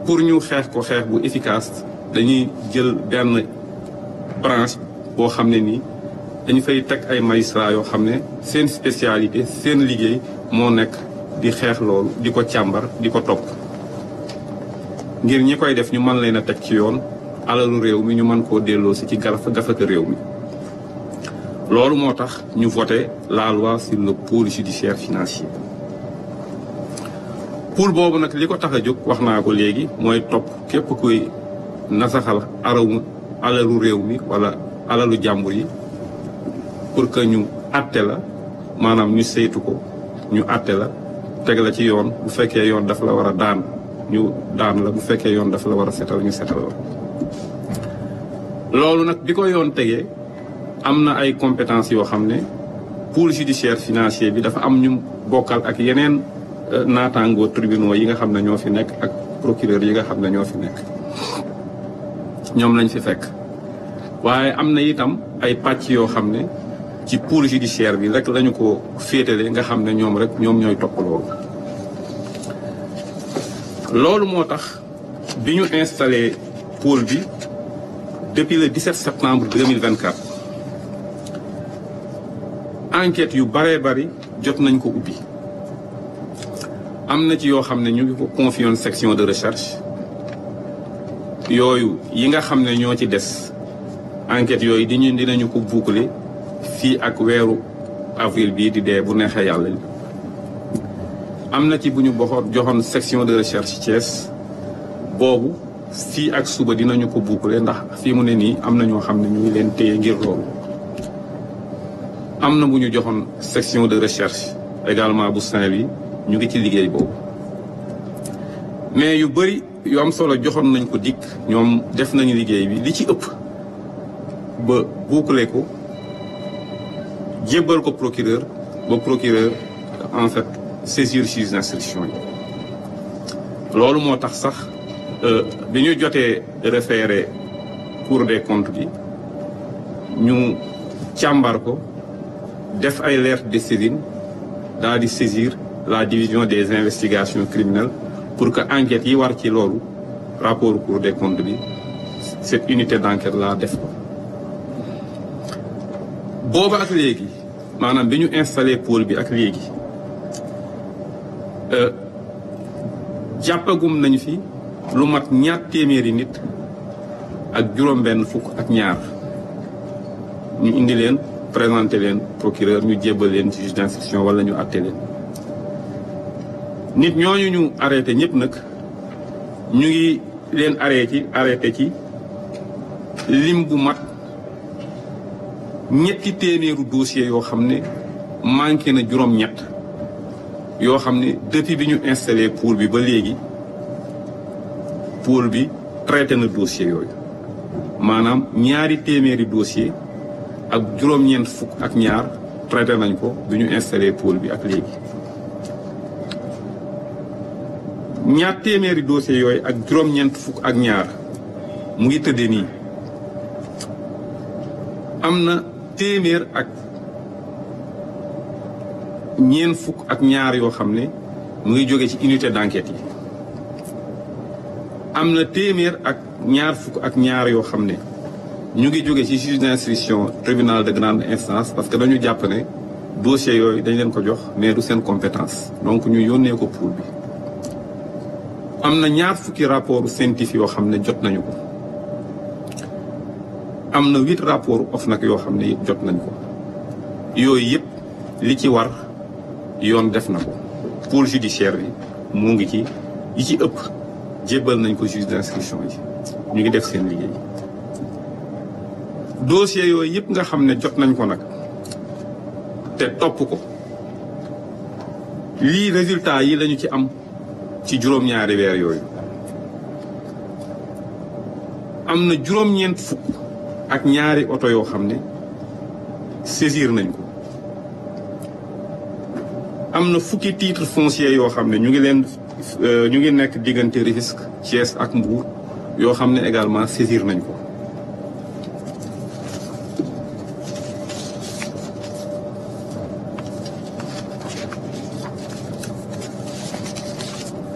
[SPEAKER 5] pour ñu xeex ko xeex bu efficace dañuy jël benn branche boo xam ne nii dañu fay teg ay magistrats yoo xam ne seen spécialité seen liggéey moo nekk di xeex loolu di ko càmbar di ko topp ngir ñi koy def ñu mën leen a teg ci yoon alalu réew mi ñu mën koo delloo si ci gafaka réew mi loolu moo tax ñu voté la loi sur le pôle judiciaire financier pôle boobu nag li ko tax a jóg wax naa ko léegi mooy topp képp kuy nasaxal alalu réew mi wala alalu jàmbur yi pour que ñu àtte la maanaam ñu saytu ko ñu àtte la teg la ci yoon bu fekkee yoon dafa la war a daan ñu daan la bu fekkee yoon dafa la war a setal ñu setal la loolu nag bi ko yoon tegee am na ay compétences yoo xam ne pôle judiciaire financier bi dafa am ñu bokkal ak yeneen naataangoo tribunaux yi nga xam ne ñoo fi nekk ak procureur yi nga xam ne ñoo fi nekk ñoom lañ fi fekk waaye am na itam ay pàcc yoo xam ne ci pôle judiciaire bi rek lañu ko féetale nga xam ne ñoom rek ñoom ñooy topp loolu moo tax bi ñu installé pôle bi depuis le 17 septembre 2024 enquête yu baree bari jot nañ ko ubbi am na ci yoo xam ne ñu ngi ko confié woon section de recherche yooyu yi nga xam ne ñoo ci des enquête yooyu dinañu ko boucler fii ak weeru avril bii di dee bu neexee yàlla li am na ci bu ñu joxoon section de recherche Thiès boobu fii ak suba dinañu ko boucler ndax fii mu ne nii am na ñoo xam ne ñu ngi leen téye ngir loolu am na bu ñu joxoon section de recherche également bu Saint-Louis ñu ngi ci liggéey boobu mais yu bëri yu am solo joxoon nañ ko dikk ñoom def nañu liggéey bi li ci ëpp ba boucler ko jébbal ko procureur ba procureur en fait saisir juge d'instruction yi loolu moo tax sax bi ñu jotee référé Cour des comptes bi ñu càmbar ko def ay lettres de saisine daal di saisir la division des investigations criminelles pour que enquête yi war ci loolu rapport Cour des comptes bi cette unité d'enquête là def ko booba ak léegi maanaam bi ñu installé pôle bi ak léegi jàppagum nañu fi lu mat 200 nit ak juróom-benn fukk ak ñaar ñu indi leen présenté leen procureur ñu jébbal leen juge d'instruction wala ñu àtte leen nit ñooñu ñu arrêté ñëpp nag ñu ngi leen arrêté ci lim bu mat ñetti téeméeru dossier yoo xam ne manqué na juróom-ñett yoo xam ne depuis bi ñu installé pôle bi ba léegi pôle bi traité na dossier yooyu maanaam ñaari téeméeri dossier ak juróom-ñeent fukk ak ñaar traité nañ ko bi ñu installé pôle bi ak léegi ñaar téeméeri dossier yooyu ak juróom-ñeent fukk ak ñaar mu ngi tëddee nii am na téeméer ak ñeent fukk ak ñaar yoo xam ne mu ngi jóge ci unité d'enquête yi am na téeméer ak ñaar fukk ak ñaar yoo xam ne ñu ngi jóge ci juge d'instruction tribunal de grande instance parce que dañu jàpp ne dossier yooyu dañ leen ko jox mais du seen compétence donc ñu yónnee ko pôle bi am na ñaar fukki rapport scientifique yoo xam ne jot nañu ko am na 8 rapport OFNAC yoo xam ne jot nañ ko yooyu yëpp li ci war yoon def na ko pôle judiciaire bi mu ngi ci yi ci ëpp jébbal nañ ko juge d'instruction yi ñu ngi def seen liggéey dossier yooyu yëpp nga xam ne jot nañ ko nag te topp ko lii résultat yi lañu ci am ci juróom-ñaari weer yooyu am na juróom-ñeent fukk ak ñaari oto yoo xam ne saisir nañ ko am na fukki titre foncier yoo xam ne ñu ngi nekk diggante Rufisque Thiès ak Mbour yoo xam ne également saisir nañ ko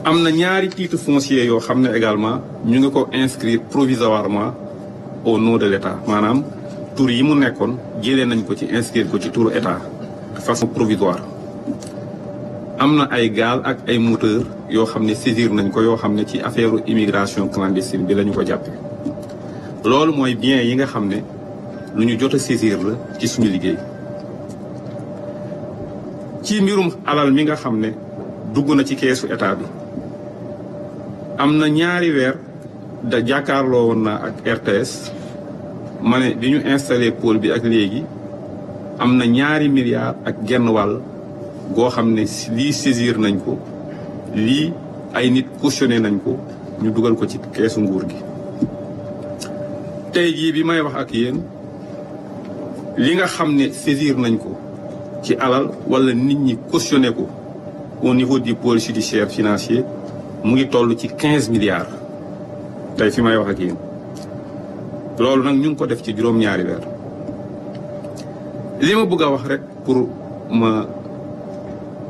[SPEAKER 5] am na ñaari titre foncier yoo xam ne également ñu ngi ko inscrire provisoirement au nom de l'État maanaam tur yi mu nekkoon jëlee nañ ko ci inscrire ko ci turu État de façon provisoire am na ay gaal ak ay moteur yoo xam ne saisir nañ ko yoo xam ne ci affaire immigration clandestine bi la ñu ko jàppee loolu mooy bien yi nga xam ne lu ñu jot a saisir la ci suñu liggéey ci mbirum alal mi nga xam ne dugg na ci keesu État bi am na ñaari weer da jàkkaarloo woon naa ak RTS ma ne bi ñu installé pôle bi ak léegi am na 2 milliards ak genn wàll goo xam ne lii saisir nañ ko lii ay nit cautionné nañ ko ñu dugal ko ci keesu nguur gi tey jii bi may wax ak yéen li nga xam ne saisir nañ ko ci alal wala nit ñi cautionné ko au niveau du pôle judiciaire financier mu ngi toll ci 15 milliards tey fi may wax ak yéen loolu nag ñu ngi ko def ci juróom-ñaari weer li ma bëgg a wax rek pour ma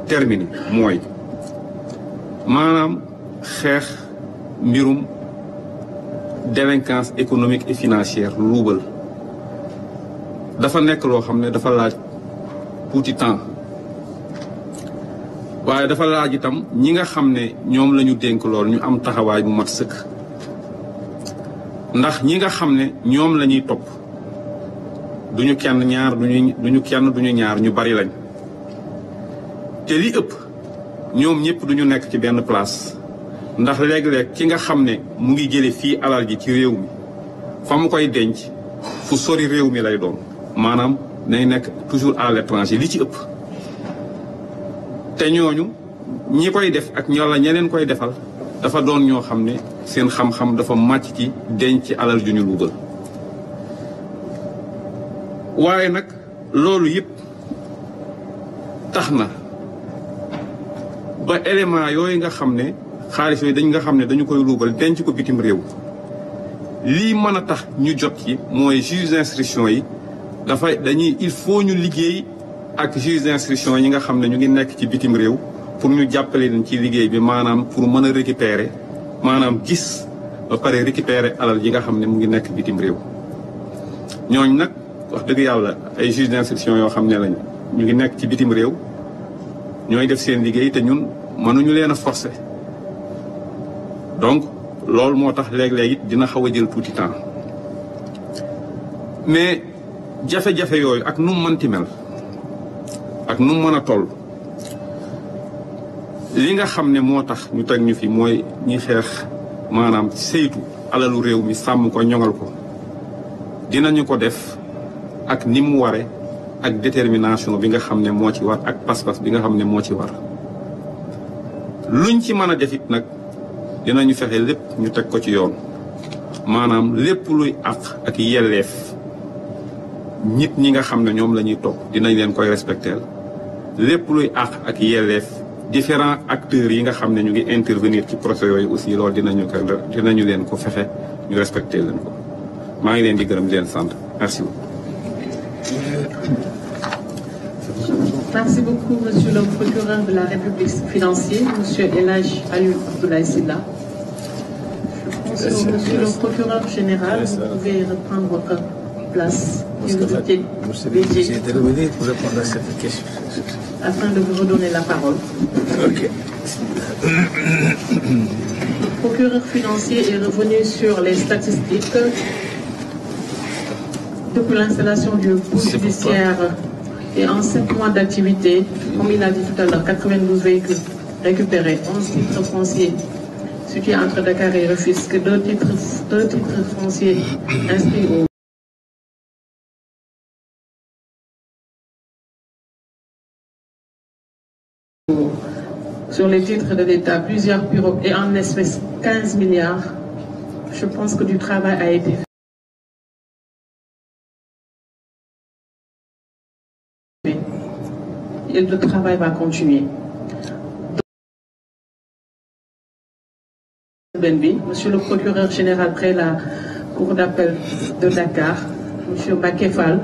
[SPEAKER 5] terminer mooy maanaam xeex mbirum délinquance économique et financière luubal dafa nekk loo xam ne dafa laaj tuuti temps waaye dafa laaj itam ñi nga xam ne ñoom la ñu dénk lool ñu am taxawaay bu mat sëkk ndax ñi nga xam ne ñoom la ñuy topp duñu kenn ñaar duñu ñaar ñu bari lañ te li ëpp ñoom ñëpp duñu nekk ci benn place ndax léeg-léeg ki nga xam ne mu ngi jële fii alal ji ci réew mi fa mu koy denc fu sori réew mi lay doon maanaam nay nekk toujours à l'étranger li ci ëpp te ñooñu ñi koy def ak ñola ñeneen koy defal dafa doon ñoo xam ne seen xam-xam dafa màcc ci denc alal ju ñu luubal waaye nag loolu yëpp tax na ba élément yooyu nga xam ne xaalis yooyu dañ nga xam ne dañu koy luubal denc ko bitim réew lii mën a tax ñu jot ci mooy juge d'instruction yi il faut ñu liggéey ak juge d'instruction yi nga xam ne ñu ngi nekk ci bitim réew pour ñu jàppale leen ci liggéey bi maanaam pour mën a récupérer maanaam gis ba pare récupérer alal yi nga xam ne mu ngi nekk bitim réew ñooñ nag wax dëgg yàlla ay juge d'instruction yoo xam ne lañ ñu ngi nekk ci bitim réew ñooy def seen liggéey te ñun mënuñu leen a forcer donc loolu moo tax léeg-léeg it dina xaw a jël tuuti temps mais jafe-jafe yooyu ak nu mu mënti mel ak nu mu mën a toll li nga xam ne moo tax ñu teg ñu fi mooy ñi xeex maanaam saytu alalu réew mi sàmm ko ñoŋal ko dinañu ko def ak ni mu ware ak détermination bi nga xam ne moo ci war ak pas-pas bi nga xam ne moo ci war luñ ci mën a def it nag dinañu fexe lépp ñu teg ko ci yoon maanaam lépp luy àq ak yelleef nit ñi nga xam ne ñoom la ñuy topp dinañ leen koy respecter lépp luy àq ak yelleef différents acteurs yi nga xam ne ñu ngi intervenir ci procès yooyu aussi loolu dinañu leen ko fexe ñu respecter leen ko maa ngi leen di gërëm di leen sant merci beaucoup.
[SPEAKER 3] Merci beaucoup, Monsieur le procureur de la République financier, Monsieur El Hadj Alioune Abdoulaye Sylla. Je pense que Monsieur le procureur général, vous pouvez reprendre votre place qui vous était dédiée
[SPEAKER 1] pour répondre à cette question.
[SPEAKER 3] Afin de vous redonner la parole.
[SPEAKER 1] Ok.
[SPEAKER 3] Le procureur financier est revenu sur les statistiques depuis l'installation du pôle judiciaire et en 7 mois d'activité, comme il a dit tout à l'heure, 92 véhicules récupérés, 11 titres fonciers situés entre Dakar et Rufisque, 2 titres fonciers inscrits sur les titres de l'État, plusieurs bureaux et en espèces 15 milliards. Je pense que du travail a été fait. Et le travail va continuer. Monsieur le procureur général près la Cour d'appel de Dakar, Monsieur Bakefal,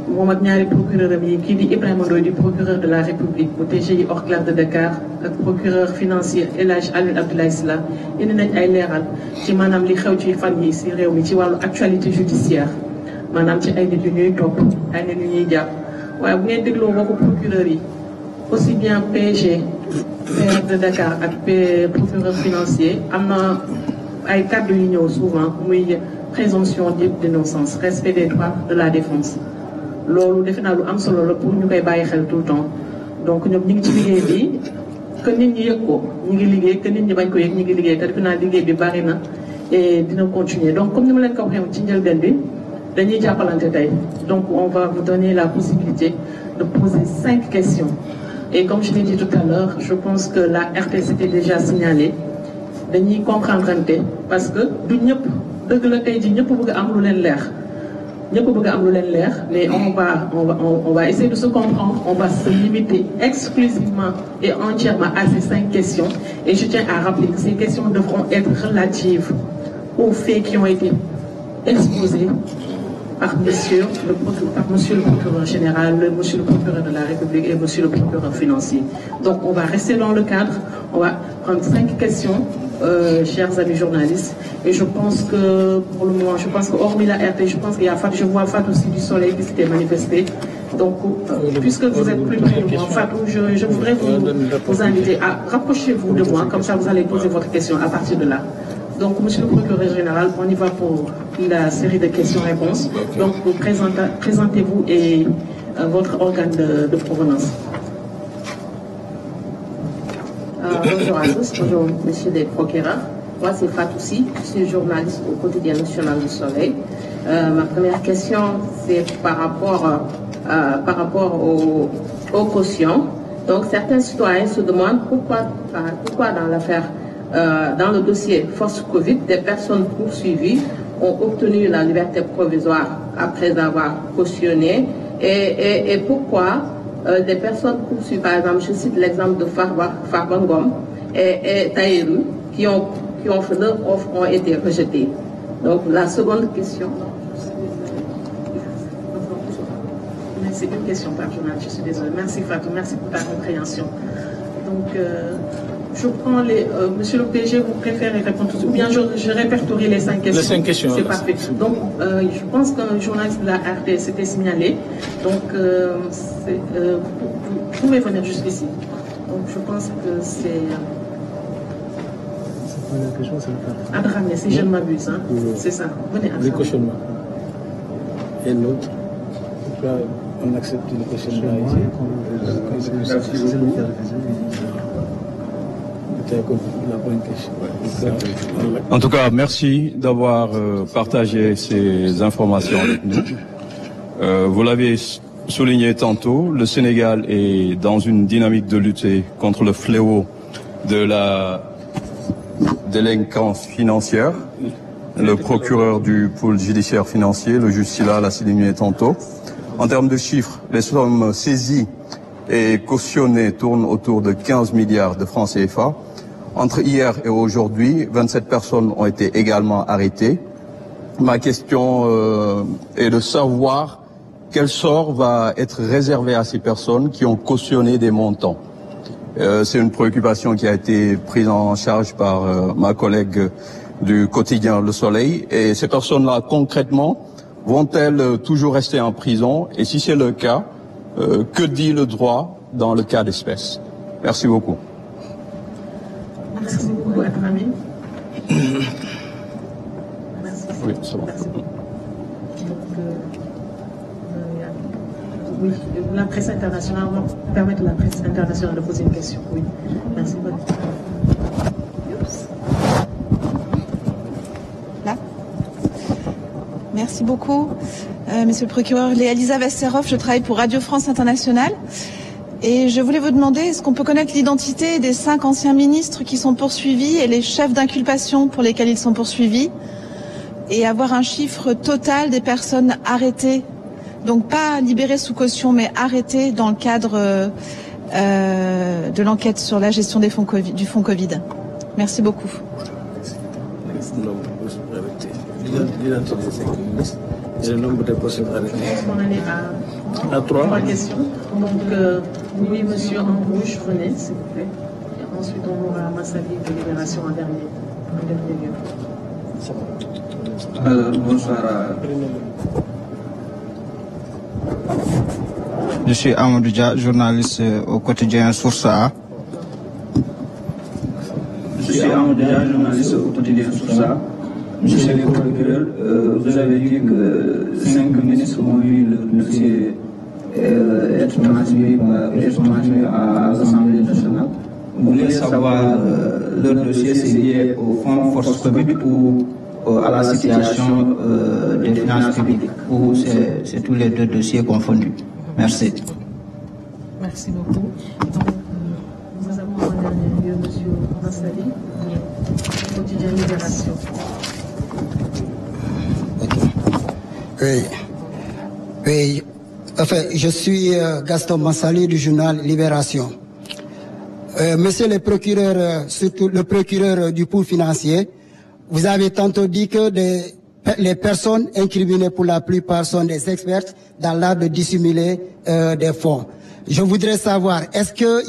[SPEAKER 3] Mohamed Niari, procureur qui dit Ibrahim Ndoye du procureur de la République au TGI hors classe de Dakar, le procureur financier El Hadj Alioune Abdoulaye Sylla indi nañ ay leeral ci maanaam li xew ci fan yi si réew mi ci wàllu actualité judiciaire maanaam ci ay nit yu ñuy topp ay nit yu ñuy jàpp waaye bu ngeen dégloo waxu procureur yi aussi bien PG PR de Dakar ak procureur financier am na ay kàddu yu ñëw souvent muy présomption d'innocence, respect des droits de la défense. loolu defe naa lu am solo la pour ñu koy bàyyi xel tout le temps donc ñoom ñi ngi ci liggéey bi que nit ñi yëg ko ñi ngi liggéey que nit ñi bañ ko yëg ñi ngi liggéey te defe naa liggéey bi bari na et dina continuer donc comme ni ma leen ko waxee ci njëlbeen bi dañuy jàppalante tey donc on va vous donner la possibilité de poser 5 questions et comme je l'ai dit tout à l'heure je pense que la RTCT déjà signalé dañuy comprendrante parce que du ñëpp dëgg la tey ji ñëpp bëgg am lu leen leer ñëpp bëgg am lu leen leer mais on va essayer de se comprendre, on va se limiter exclusivement et entièrement à ces 5 questions et je tiens à rappeler que ces questions devront être relatives aux faits qui ont été exposés par monsieur le procureur général, monsieur le procureur de la République et monsieur le procureur financier. Donc on va rester dans le cadre, on va prendre 5 questions, chers amis journalistes, et je pense que pour le moment, je pense que hormis la RT, je pense qu'il y a Fatou, je vois Fatou aussi du Soleil qui s'était manifesté. Donc, puisque vous êtes plus près de moi, Fatou, je voudrais vous inviter à rapprochez-vous de moi, comme ça vous allez poser votre question à partir de là. Donc, monsieur le procureur général, on y va pour la série de questions-réponses. Donc, vous présentez-vous et votre organe de provenance.
[SPEAKER 6] Bonjour à tous, bonjour monsieur les procureurs. Moi c'est Fatoussi, je suis journaliste au quotidien national du Soleil. Ma première question c'est par rapport aux cautions. Donc certains citoyens se demandent pourquoi dans l'affaire, dans le dossier force Covid, des personnes poursuivies ont obtenu la liberté provisoire après avoir cautionné et pourquoi des personnes poursuivies, par exemple, je cite l'exemple de Farba Ngom et Taïrou, qui ont fait leur offre, ont été rejetées. Donc, la seconde question.
[SPEAKER 3] C'est une question par journal, je suis désolée. Merci Fatou, merci pour ta compréhension. Donc, je prends les... monsieur le PG, vous préférez répondre tout de suite, ou bien je répertorie les 5 questions.
[SPEAKER 1] Les 5 questions.
[SPEAKER 3] C'est parfait. Donc, je pense qu'un journaliste de la RT s'était signalé. Donc, vous pouvez venir jusqu'ici. Donc, je pense que c'est... Adramé, si je ne m'abuse. Hein? C'est ça. Venez ensemble.
[SPEAKER 7] Le cautionnement. Et l'autre, on accepte le cautionnement ici. la bonne question.
[SPEAKER 8] En tout cas, merci d'avoir partagé ces informations avec nous. Vous l'avez souligné tantôt, le Sénégal est dans une dynamique de lutter contre le fléau de la délinquance financière. Le procureur du pôle judiciaire financier, le juge Sylla, l'a souligné tantôt. En termes de chiffres, les sommes saisies et cautionnées tournent autour de 15 milliards de francs CFA. Entre hier et aujourd'hui, 27 personnes ont été également arrêtées. Ma question est de savoir quel sort va être réservé à ces personnes qui ont cautionné des montants. C'est une préoccupation qui a été prise en charge par ma collègue du quotidien Le Soleil. Et ces personnes-là, concrètement, vont-elles toujours rester en prison? Et si c'est le cas, que dit le droit dans le cas d'espèce? Merci beaucoup.
[SPEAKER 3] Merci beaucoup, Adrami.
[SPEAKER 8] Oui, c'est bon.
[SPEAKER 3] Oui, la presse internationale, on va permettre à la presse internationale de poser une question. Oui, merci beaucoup.
[SPEAKER 9] Là. Merci beaucoup, Monsieur le procureur. Léa-Lisa Westerhoff, je travaille pour Radio France Internationale. Et je voulais vous demander, est-ce qu'on peut connaître l'identité des 5 anciens ministres qui sont poursuivis et les chefs d'inculpation pour lesquels ils sont poursuivis, et avoir un chiffre total des personnes arrêtées, donc pas libérées sous caution, mais arrêtées dans le cadre de l'enquête sur la gestion des fonds COVID, du fonds Covid. Merci beaucoup.
[SPEAKER 7] Le nombre de personnes arrêtées.
[SPEAKER 3] On en est à 3 questions. Donc, oui, monsieur Ambrouche, venez, s'il vous plaît. Et ensuite, on aura Massali de Libération en dernier lieu.
[SPEAKER 10] Bonsoir. Je suis Amadou Dia, journaliste au quotidien Source A. Monsieur le procureur, vous avez dit que 5 ministres ont vu le dossier être transmis à l'Assemblée nationale. Vous voulez savoir leur dossier, c'est lié au fonds Force Covid ou à la situation des finances publiques, ou c'est tous les deux dossiers confondus? Merci.
[SPEAKER 3] Merci beaucoup. Donc, nous avons en dernier lieu M. Massali, quotidien Libération.
[SPEAKER 11] Oui. Enfin, je suis Gaston Massali du journal Libération. Monsieur le procureur, surtout le procureur du pôle financier, vous avez tantôt dit que les personnes incriminées pour la plupart sont des experts dans l'art de dissimuler des fonds. Je voudrais savoir, est-ce que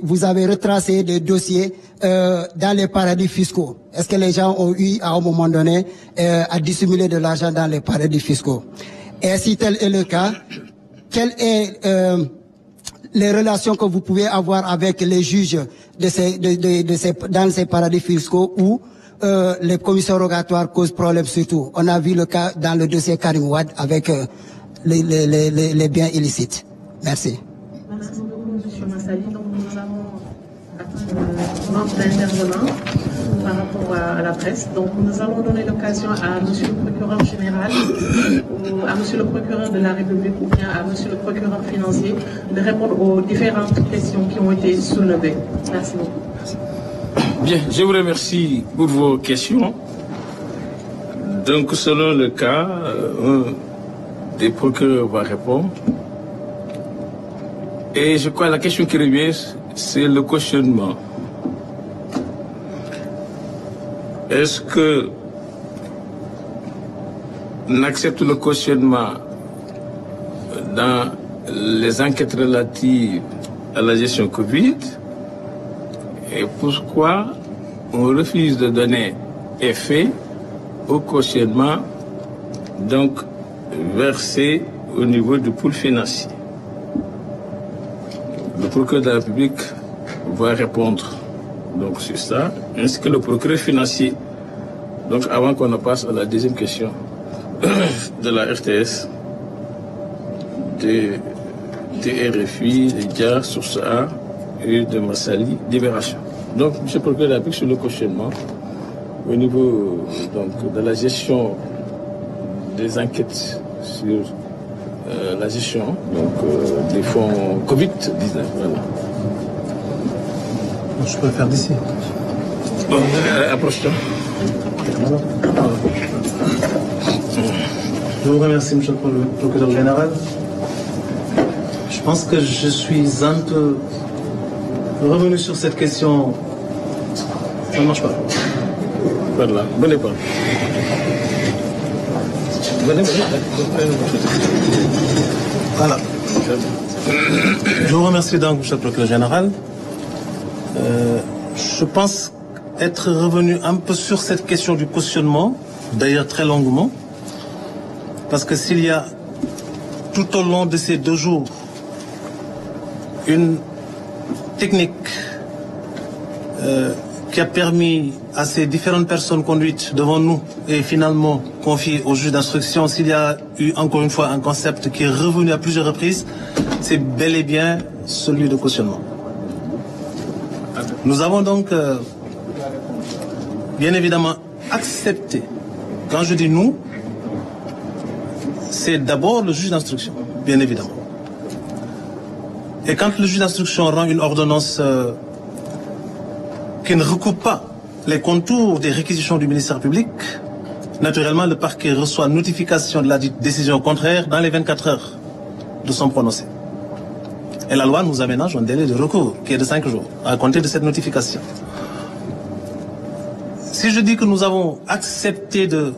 [SPEAKER 11] vous avez retracé des dossiers dans les paradis fiscaux? Est-ce que les gens ont eu à un moment donné à dissimuler de l'argent dans les paradis fiscaux? Et si tel est le cas, quelles sont les relations que vous pouvez avoir avec les juges dans ces paradis fiscaux où les commissions rogatoires causent problème surtout? On a vu le cas dans le dossier Karim Wade avec les biens illicites. Merci.
[SPEAKER 3] Merci beaucoup, M. Massali. Donc, nous allons attendre notre intervenant par rapport à la presse. Donc, nous allons donner l'occasion à M. le procureur général, ou à M. le procureur de la République, ou bien à M. le procureur financier de répondre aux différentes questions qui ont été soulevées. Merci beaucoup.
[SPEAKER 1] Bien, je vous remercie pour vos questions. Donc, selon le cas, un des procureurs va répondre. Et je crois que la question qui revient, c'est le cautionnement. Est-ce que on accepte le cautionnement dans les enquêtes relatives à la gestion Covid? Et pourquoi on refuse de donner effet au cautionnement donc versé au niveau du pôle financier? Le procureur de la République va répondre donc sur ça, ainsi que le procureur financier. Donc avant qu'on ne passe à la deuxième question de la RTS, des RFI, des GIA, Source A et de Massali, Libération. Donc, M. le procureur de la République sur le cautionnement au niveau donc, de la gestion des enquêtes sur la gestion des fonds Covid-19. Voilà.
[SPEAKER 2] Je peux le faire d'ici.
[SPEAKER 1] Bon, approche-toi.
[SPEAKER 2] Je vous remercie, monsieur le procureur général. Je pense que je suis un peu revenu sur cette question. Ça ne marche pas.
[SPEAKER 1] Voilà, venez pas. Venez.
[SPEAKER 2] Voilà. Je vous remercie donc, monsieur le procureur général. Je pense être revenu un peu sur cette question du cautionnement, d'ailleurs très longuement, parce que s'il y a tout au long de ces 2 jours une technique qui a permis à ces différentes personnes conduites devant nous et finalement confiées au juge d'instruction, s'il y a eu encore une fois un concept qui est revenu à plusieurs reprises, c'est bel et bien celui de cautionnement. Nous avons donc bien évidemment accepté. Quand je dis nous, c'est d'abord le juge d'instruction, bien évidemment. Et quand le juge d'instruction rend une ordonnance qui ne recoupe pas les contours des réquisitions du ministère public, naturellement le parquet reçoit notification de la décision contraire dans les 24 heures de son prononcé. Et la loi nous aménage un délai de recours qui est de 5 jours à compter de cette notification. Si je dis que nous avons accepté de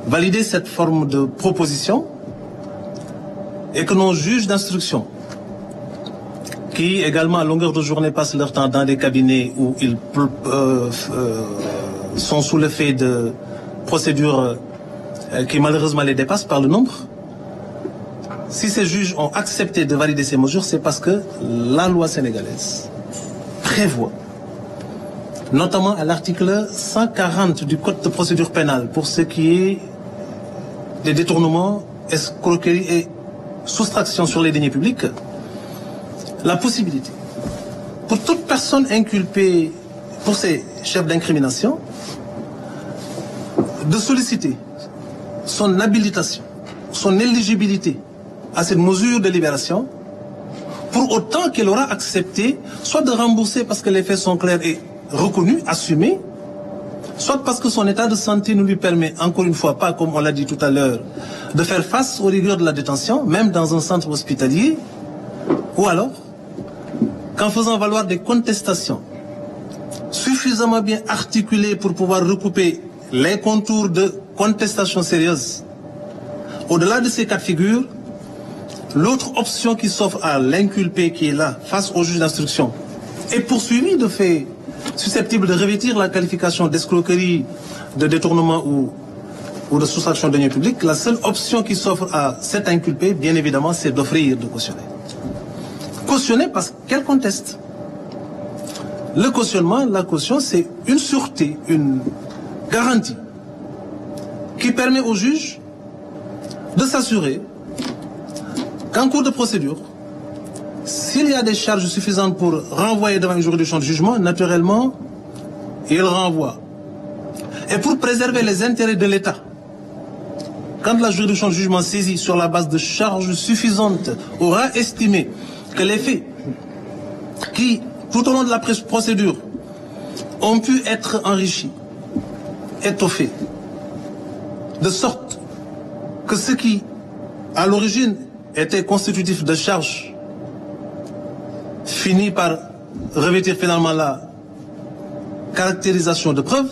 [SPEAKER 2] valider cette forme de proposition et que nos juges d'instruction, qui également à longueur de journée passent leur temps dans des cabinets où ils sont sous l'effet de procédures qui malheureusement les dépassent par le nombre, si ces juges ont accepté de valider ces mesures, c'est parce que la loi sénégalaise prévoit, notamment à l'article 140 du Code de procédure pénale, pour ce qui est des détournements, escroqueries et soustractions sur les deniers publics, la possibilité pour toute personne inculpée pour ces chefs d'incrimination de solliciter son habilitation, son éligibilité à cette mesure de libération, pour autant qu'elle aura accepté soit de rembourser parce que les faits sont clairs et reconnus, assumés, soit parce que son état de santé ne lui permet, encore une fois, pas comme on l'a dit tout à l'heure, de faire face aux rigueurs de la détention, même dans un centre hospitalier, ou alors qu'en faisant valoir des contestations suffisamment bien articulées pour pouvoir recouper les contours de contestations sérieuses, au-delà de ces cas de figure, l'autre option qui s'offre à l'inculpé qui est là, face au juge d'instruction, est poursuivi de faits susceptibles de revêtir la qualification d'escroquerie, de détournement ou de soustraction de deniers publics. La seule option qui s'offre à cet inculpé, bien évidemment, c'est d'offrir de cautionner. Cautionner parce qu'elle conteste. Le cautionnement, la caution, c'est une sûreté, une garantie qui permet au juge de s'assurer qu'en cours de procédure, s'il y a des charges suffisantes pour renvoyer devant une juridiction de jugement, naturellement, il renvoie. Et pour préserver les intérêts de l'État, quand la juridiction de jugement saisie sur la base de charges suffisantes aura estimé que les faits qui, tout au long de la procédure, ont pu être enrichis, étoffés, de sorte que ce qui, à l'origine, était constitutif de charges, finit par revêtir finalement la caractérisation de preuve,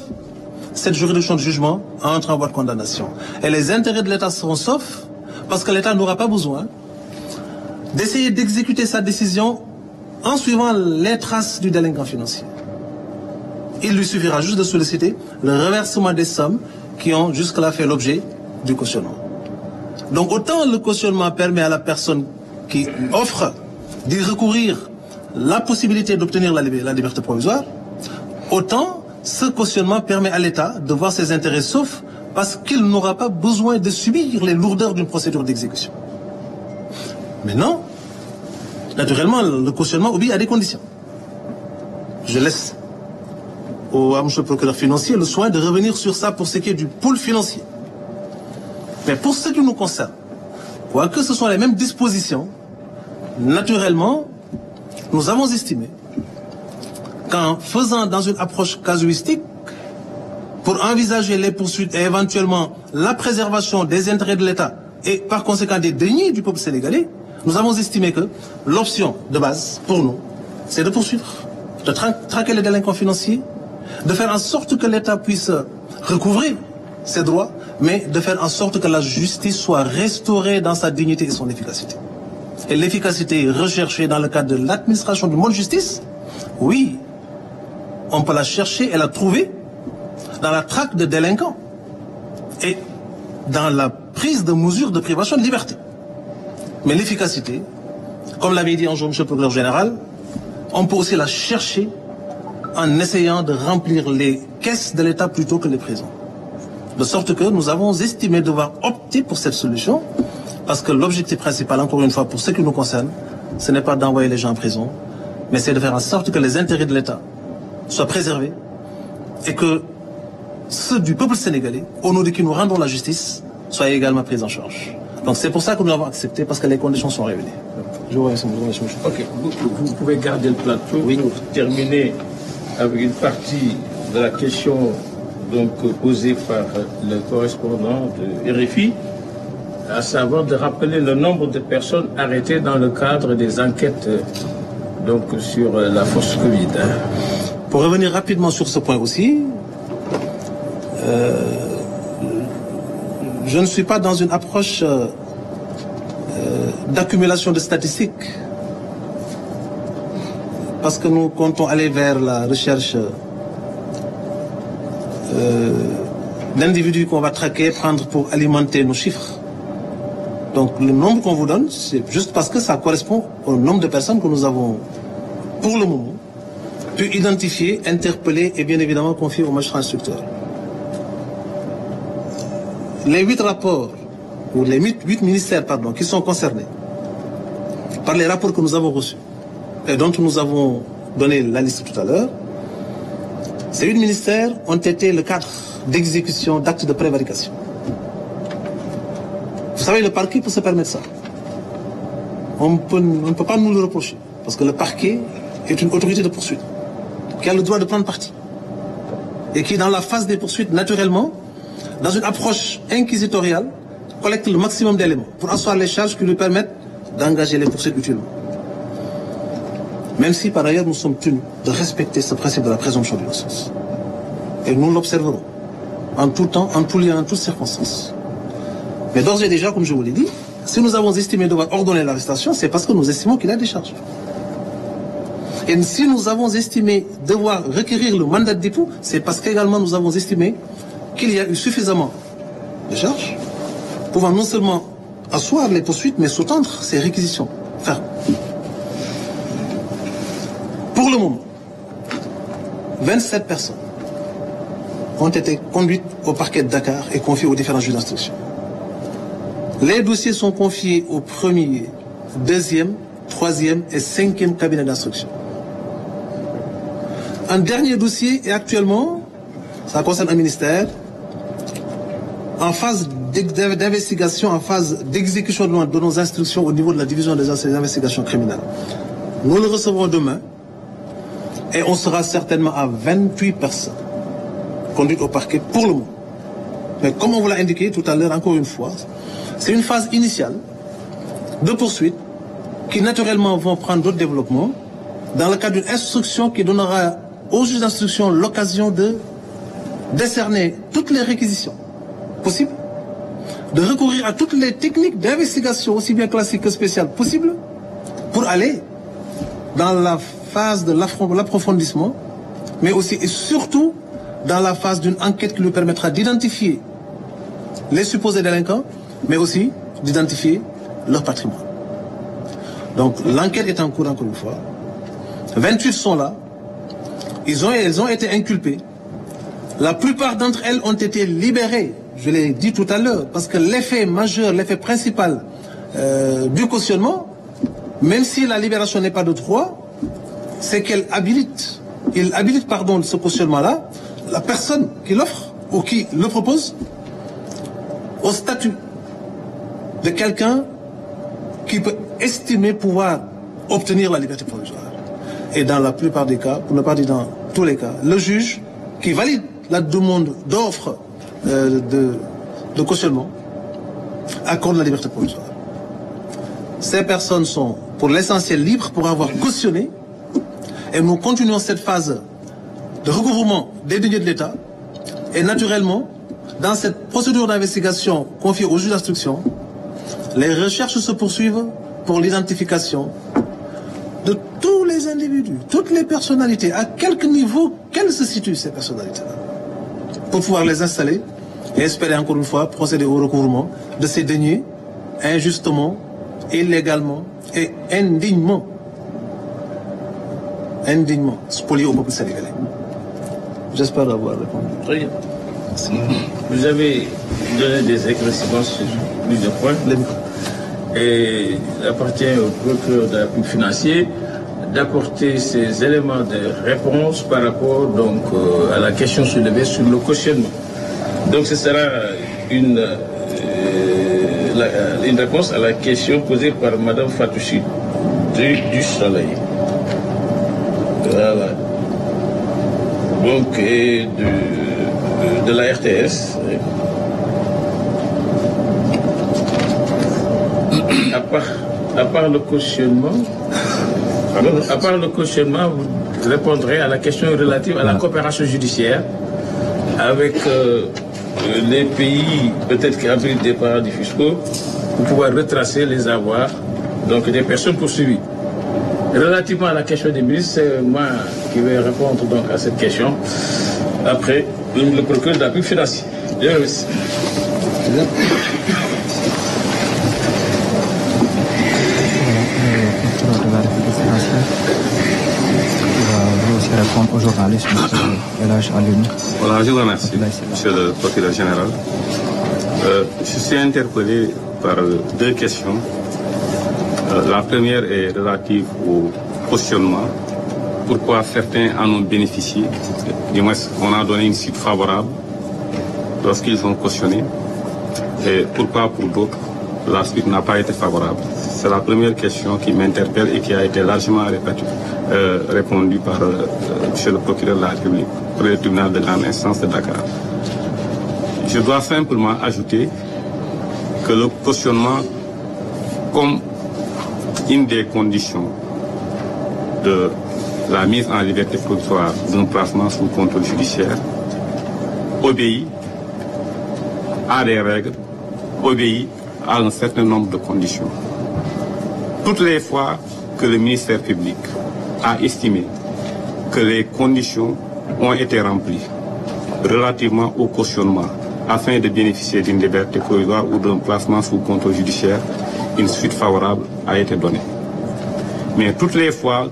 [SPEAKER 2] cette juridiction de jugement entre en voie de condamnation. Et les intérêts de l'État seront saufs parce que l'État n'aura pas besoin d'essayer d'exécuter sa décision en suivant les traces du délinquant financier. Il lui suffira juste de solliciter le reversement des sommes qui ont jusque-là fait l'objet du cautionnement. Donc autant le cautionnement permet à la personne qui offre d'y recourir la possibilité d'obtenir la liberté provisoire, autant ce cautionnement permet à l'État de voir ses intérêts saufs parce qu'il n'aura pas besoin de subir les lourdeurs d'une procédure d'exécution. Maintenant, Naturellement, le cautionnement obéit à des conditions. Je laisse à M. le procureur financier le soin de revenir sur ça pour ce qui est du pool financier. Mais pour ce qui nous concerne, quoique ce soit les mêmes dispositions, naturellement, nous avons estimé qu'en faisant dans une approche casuistique, pour envisager les poursuites et éventuellement la préservation des intérêts de l'État et par conséquent des deniers du peuple sénégalais, nous avons estimé que l'option de base pour nous, c'est de poursuivre, de traquer les délinquants financiers, de faire en sorte que l'État puisse recouvrer ses droits, mais de faire en sorte que la justice soit restaurée dans sa dignité et son efficacité. Et l'efficacité recherchée dans le cadre de l'administration du mot de justice, oui, on peut la chercher et la trouver dans la traque de délinquants et dans la prise de mesures de privation de liberté. Mais l'efficacité, comme l'avait dit un jour M. le procureur général, on peut aussi la chercher en essayant de remplir les caisses de l'État plutôt que les prisons. De sorte que nous avons estimé devoir opter pour cette solution, parce que l'objectif principal, encore une fois, pour ce qui nous concerne, ce n'est pas d'envoyer les gens en prison, mais c'est de faire en sorte que les intérêts de l'État soient préservés et que ceux du peuple sénégalais, au nom de qui nous rendons la justice, soient également pris en charge. Donc c'est pour ça que nous avons accepté, parce que les conditions sont réunies. Je vous remercie.
[SPEAKER 1] Ok, vous pouvez garder le plateau pour terminer avec une partie de la question donc posée par le correspondant de RFI, à savoir de rappeler le nombre de personnes arrêtées dans le cadre des enquêtes donc sur la force Covid.
[SPEAKER 2] Pour revenir rapidement sur ce point aussi, je ne suis pas dans une approche d'accumulation de statistiques, parce que nous comptons aller vers la recherche d'individus qu'on va traquer, prendre pour alimenter nos chiffres. Donc le nombre qu'on vous donne, c'est juste parce que ça correspond au nombre de personnes que nous avons, pour le moment, pu identifier, interpeller et bien évidemment confier au magistrat instructeur. Les 8 rapports, ou les 8 ministères, pardon, qui sont concernés par les rapports que nous avons reçus et dont nous avons donné la liste tout à l'heure, ces 8 ministères ont été le cadre d'exécution d'actes de prévarication. Vous savez, le parquet peut se permettre ça. On ne peut pas nous le reprocher, parce que le parquet est une autorité de poursuite qui a le droit de prendre parti et qui, dans la phase des poursuites, naturellement, dans une approche inquisitoriale, collecte le maximum d'éléments pour asseoir les charges qui lui permettent d'engager les poursuites utilement. Même si, par ailleurs, nous sommes tenus de respecter ce principe de la présomption d'innocence. Et nous l'observerons en tout temps, en tout lieu, en toutes circonstances. Mais d'ores et déjà, comme je vous l'ai dit, si nous avons estimé devoir ordonner l'arrestation, c'est parce que nous estimons qu'il y a des charges. Et si nous avons estimé devoir requérir le mandat de dépôt, c'est parce qu'également nous avons estimé qu'il y a eu suffisamment de charges pouvant non seulement asseoir les poursuites, mais sous-tendre ces réquisitions fermes. Pour le moment, 27 personnes ont été conduites au parquet de Dakar et confiées aux différents juges d'instruction. Les dossiers sont confiés au premier, deuxième, troisième et cinquième cabinet d'instruction. Un dernier dossier est actuellement, ça concerne un ministère, en phase d'investigation, en phase d'exécution de nos instructions au niveau de la division des investigations criminelles. Nous le recevrons demain et on sera certainement à 28 personnes conduites au parquet pour le moment. Mais comme on vous l'a indiqué tout à l'heure, encore une fois, c'est une phase initiale de poursuite qui naturellement vont prendre d'autres développements dans le cadre d'une instruction qui donnera aux juges d'instruction l'occasion de décerner toutes les réquisitions possibles, de recourir à toutes les techniques d'investigation aussi bien classiques que spéciales possibles pour aller dans la phase de l'approfondissement, mais aussi et surtout dans la phase d'une enquête qui lui permettra d'identifier les supposés délinquants, mais aussi d'identifier leur patrimoine. Donc l'enquête est en cours encore une fois. 28 sont là. Elles ont été inculpées. La plupart d'entre elles ont été libérées, je l'ai dit tout à l'heure, parce que l'effet majeur, l'effet principal du cautionnement, même si la libération n'est pas de droit, c'est qu'elle habilite, ce cautionnement-là, la personne qui l'offre ou qui le propose au statut de quelqu'un qui peut estimer pouvoir obtenir la liberté provisoire. Et dans la plupart des cas, pour ne pas dire dans tous les cas, le juge qui valide la demande d'offre de cautionnement accorde la liberté provisoire. Ces personnes sont pour l'essentiel libres pour avoir cautionné, et nous continuons cette phase de recouvrement des deniers de l'État. Et naturellement, dans cette procédure d'investigation confiée au juge d'instruction, les recherches se poursuivent pour l'identification de tous les individus, toutes les personnalités, à quelque niveau qu'elles se situent ces personnalités-là, pour pouvoir les installer et espérer encore une fois procéder au recouvrement de ces deniers injustement, illégalement et indignement spoliés au peuple sénégalais. J'espère avoir répondu.
[SPEAKER 1] Très bien. Vous avez donné des éclaircissements sur plusieurs points. Et il appartient au procureur de la République financier d'apporter ces éléments de réponse par rapport donc à la question soulevée sur le cautionnement. Donc ce sera une réponse à la question posée par Mme Fatouchi du Soleil. Voilà. Donc, et de la RTS. À part le cautionnement, vous répondrez à la question relative à la coopération judiciaire avec les pays peut-être qui abritent des paradis fiscaux pour pouvoir retracer les avoirs donc des personnes poursuivies. Relativement à la question des ministres, c'est moi qui vais répondre donc à cette question. Après, le procureur de la République financier. Je vous remercie.
[SPEAKER 4] Répondre aux journalistes,
[SPEAKER 5] Voilà, je vous remercie, Monsieur le procureur général. Je suis interpellé par deux questions. La première est relative au cautionnement. Pourquoi certains en ont bénéficié? Du moins, on a donné une suite favorable lorsqu'ils ont cautionné. Et pourquoi pour d'autres, la suite n'a pas été favorable? C'est la première question qui m'interpelle et qui a été largement répondue par M. le procureur de la République pour le tribunal de grande instance de Dakar. Je dois simplement ajouter que le cautionnement, comme une des conditions de la mise en liberté provisoire d'un placement sous contrôle judiciaire, obéit à des règles, obéit à un certain nombre de conditions. Toutes les fois que le ministère public a estimé que les conditions ont été remplies relativement au cautionnement afin de bénéficier d'une liberté provisoire ou d'un placement sous contrôle judiciaire, une suite favorable a été donnée. Mais toutes les fois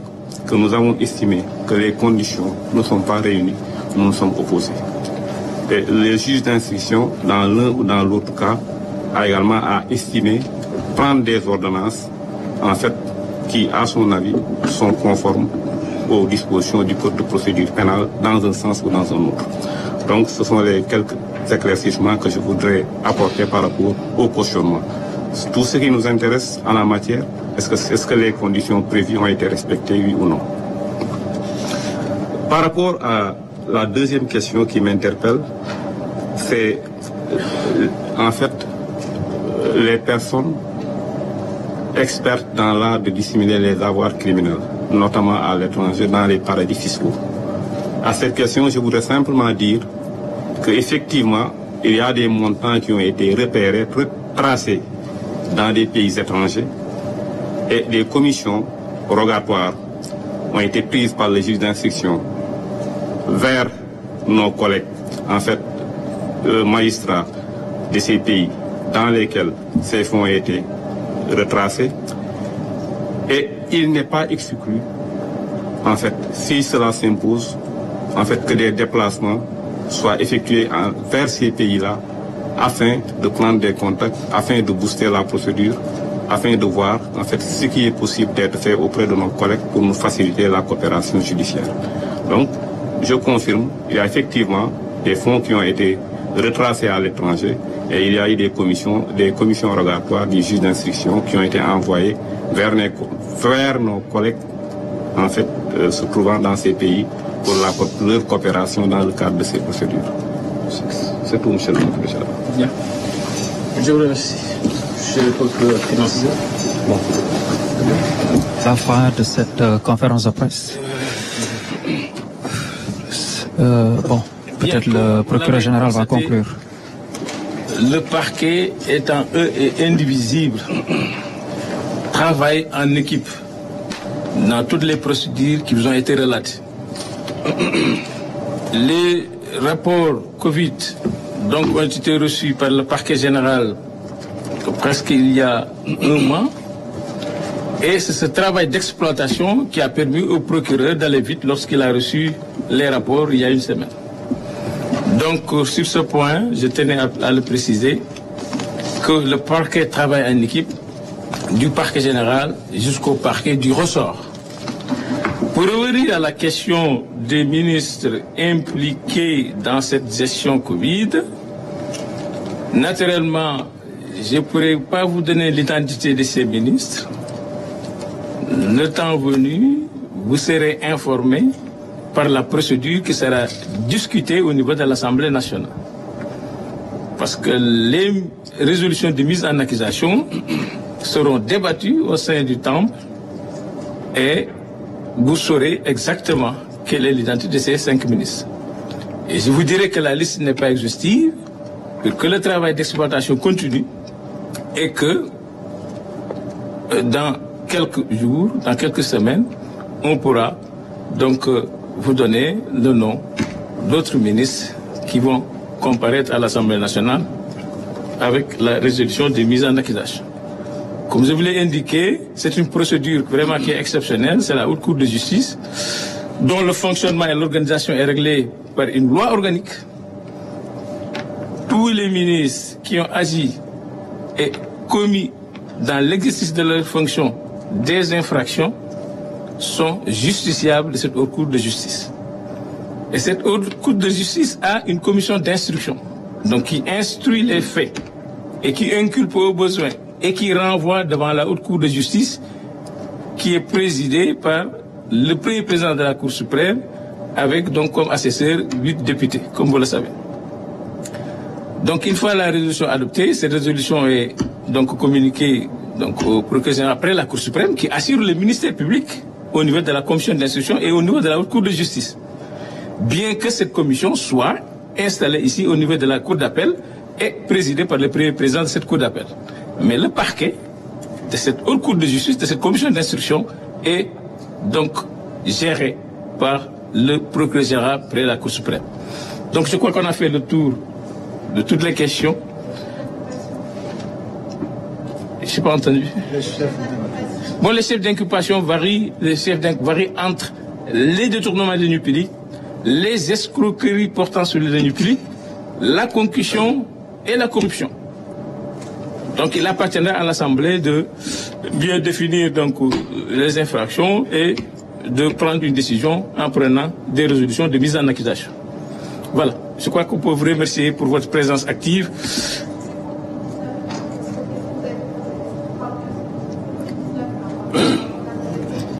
[SPEAKER 5] que nous avons estimé que les conditions ne sont pas réunies, nous nous sommes opposés. Et le juge d'instruction, dans l'un ou dans l'autre cas, a également estimé prendre des ordonnances, en fait, qui, à son avis, sont conformes aux dispositions du Code de procédure pénale dans un sens ou dans un autre. Donc, ce sont les quelques éclaircissements que je voudrais apporter par rapport au cautionnement. Tout ce qui nous intéresse en la matière, est-ce que les conditions prévues ont été respectées, oui ou non? Par rapport à la deuxième question qui m'interpelle, c'est en fait les personnes expertes dans l'art de dissimuler les avoirs criminels, notamment à l'étranger, dans les paradis fiscaux. À cette question, je voudrais simplement dire qu'effectivement, il y a des montants qui ont été repérés, tracés dans des pays étrangers, et des commissions rogatoires ont été prises par le juge d'instruction vers nos collègues, en fait, magistrats de ces pays dans lesquels ces fonds ont été retracés. Et il n'est pas exclu, en fait, si cela s'impose, en fait, que des déplacements soient effectués vers ces pays-là afin de prendre des contacts, afin de booster la procédure afin de voir en fait ce qui est possible d'être fait auprès de nos collègues pour nous faciliter la coopération judiciaire. Donc, je confirme, il y a effectivement des fonds qui ont été retracés à l'étranger et il y a eu des commissions rogatoires du juge d'instruction qui ont été envoyées vers nos collègues en fait se trouvant dans ces pays pour leur coopération dans le cadre de ces procédures. C'est tout, monsieur le président.
[SPEAKER 1] Bien. Je vous remercie. Monsieur le procureur financier.
[SPEAKER 4] Bon. La fin de cette conférence de presse. Bon, peut-être le procureur général va conclure.
[SPEAKER 1] Le parquet étant et indivisible, travaille en équipe dans toutes les procédures qui vous ont été relatées. Les rapports Covid donc ont été reçus par le parquet général presque il y a un mois. Et c'est ce travail d'exploitation qui a permis au procureur d'aller vite lorsqu'il a reçu les rapports il y a une semaine. Donc sur ce point, je tenais à le préciser, que le parquet travaille en équipe du parquet général jusqu'au parquet du ressort. Pour revenir à la question des ministres impliqués dans cette gestion Covid, naturellement, je ne pourrais pas vous donner l'identité de ces ministres. Le temps venu, vous serez informés par la procédure qui sera discutée au niveau de l'Assemblée nationale. Parce que les résolutions de mise en accusation seront débattues au sein du temple et vous saurez exactement quelle est l'identité de ces 5 ministres. Et je vous dirai que la liste n'est pas exhaustive, que le travail d'exploitation continue et que dans quelques jours, dans quelques semaines, on pourra donc vous donner le nom d'autres ministres qui vont comparaître à l'Assemblée nationale avec la résolution de mise en accusation. Comme je vous l'ai indiqué, c'est une procédure vraiment qui est exceptionnelle, c'est la Haute Cour de justice, dont le fonctionnement et l'organisation est réglé par une loi organique. Tous les ministres qui ont agi et commis dans l'exercice de leurs fonctions des infractions sont justiciables de cette Haute Cour de justice. Et cette Haute Cour de justice a une commission d'instruction, donc qui instruit les faits et qui inculpe aux besoins et qui renvoie devant la Haute Cour de justice qui est présidée par le premier président de la Cour suprême avec donc comme assesseur 8 députés, comme vous le savez. Donc une fois la résolution adoptée, cette résolution est donc communiquée donc, au procureur général après la Cour suprême qui assure le ministère public au niveau de la commission d'instruction et au niveau de la Haute Cour de justice. Bien que cette commission soit installée ici au niveau de la Cour d'appel et présidée par le premier président de cette Cour d'appel. Mais le parquet de cette Haute Cour de justice, de cette commission d'instruction, est donc géré par le procureur général près la Cour suprême. Donc je crois qu'on a fait le tour de toutes les questions. Je n'ai pas entendu. Bon, les chefs d'inculpation varient entre les détournements de deniers publics, les escroqueries portant sur les deniers publics, la concussion et la corruption. Donc il appartiendra à l'Assemblée de bien définir donc les infractions et de prendre une décision en prenant des résolutions de mise en accusation. Voilà, je crois qu'on peut vous remercier pour votre présence active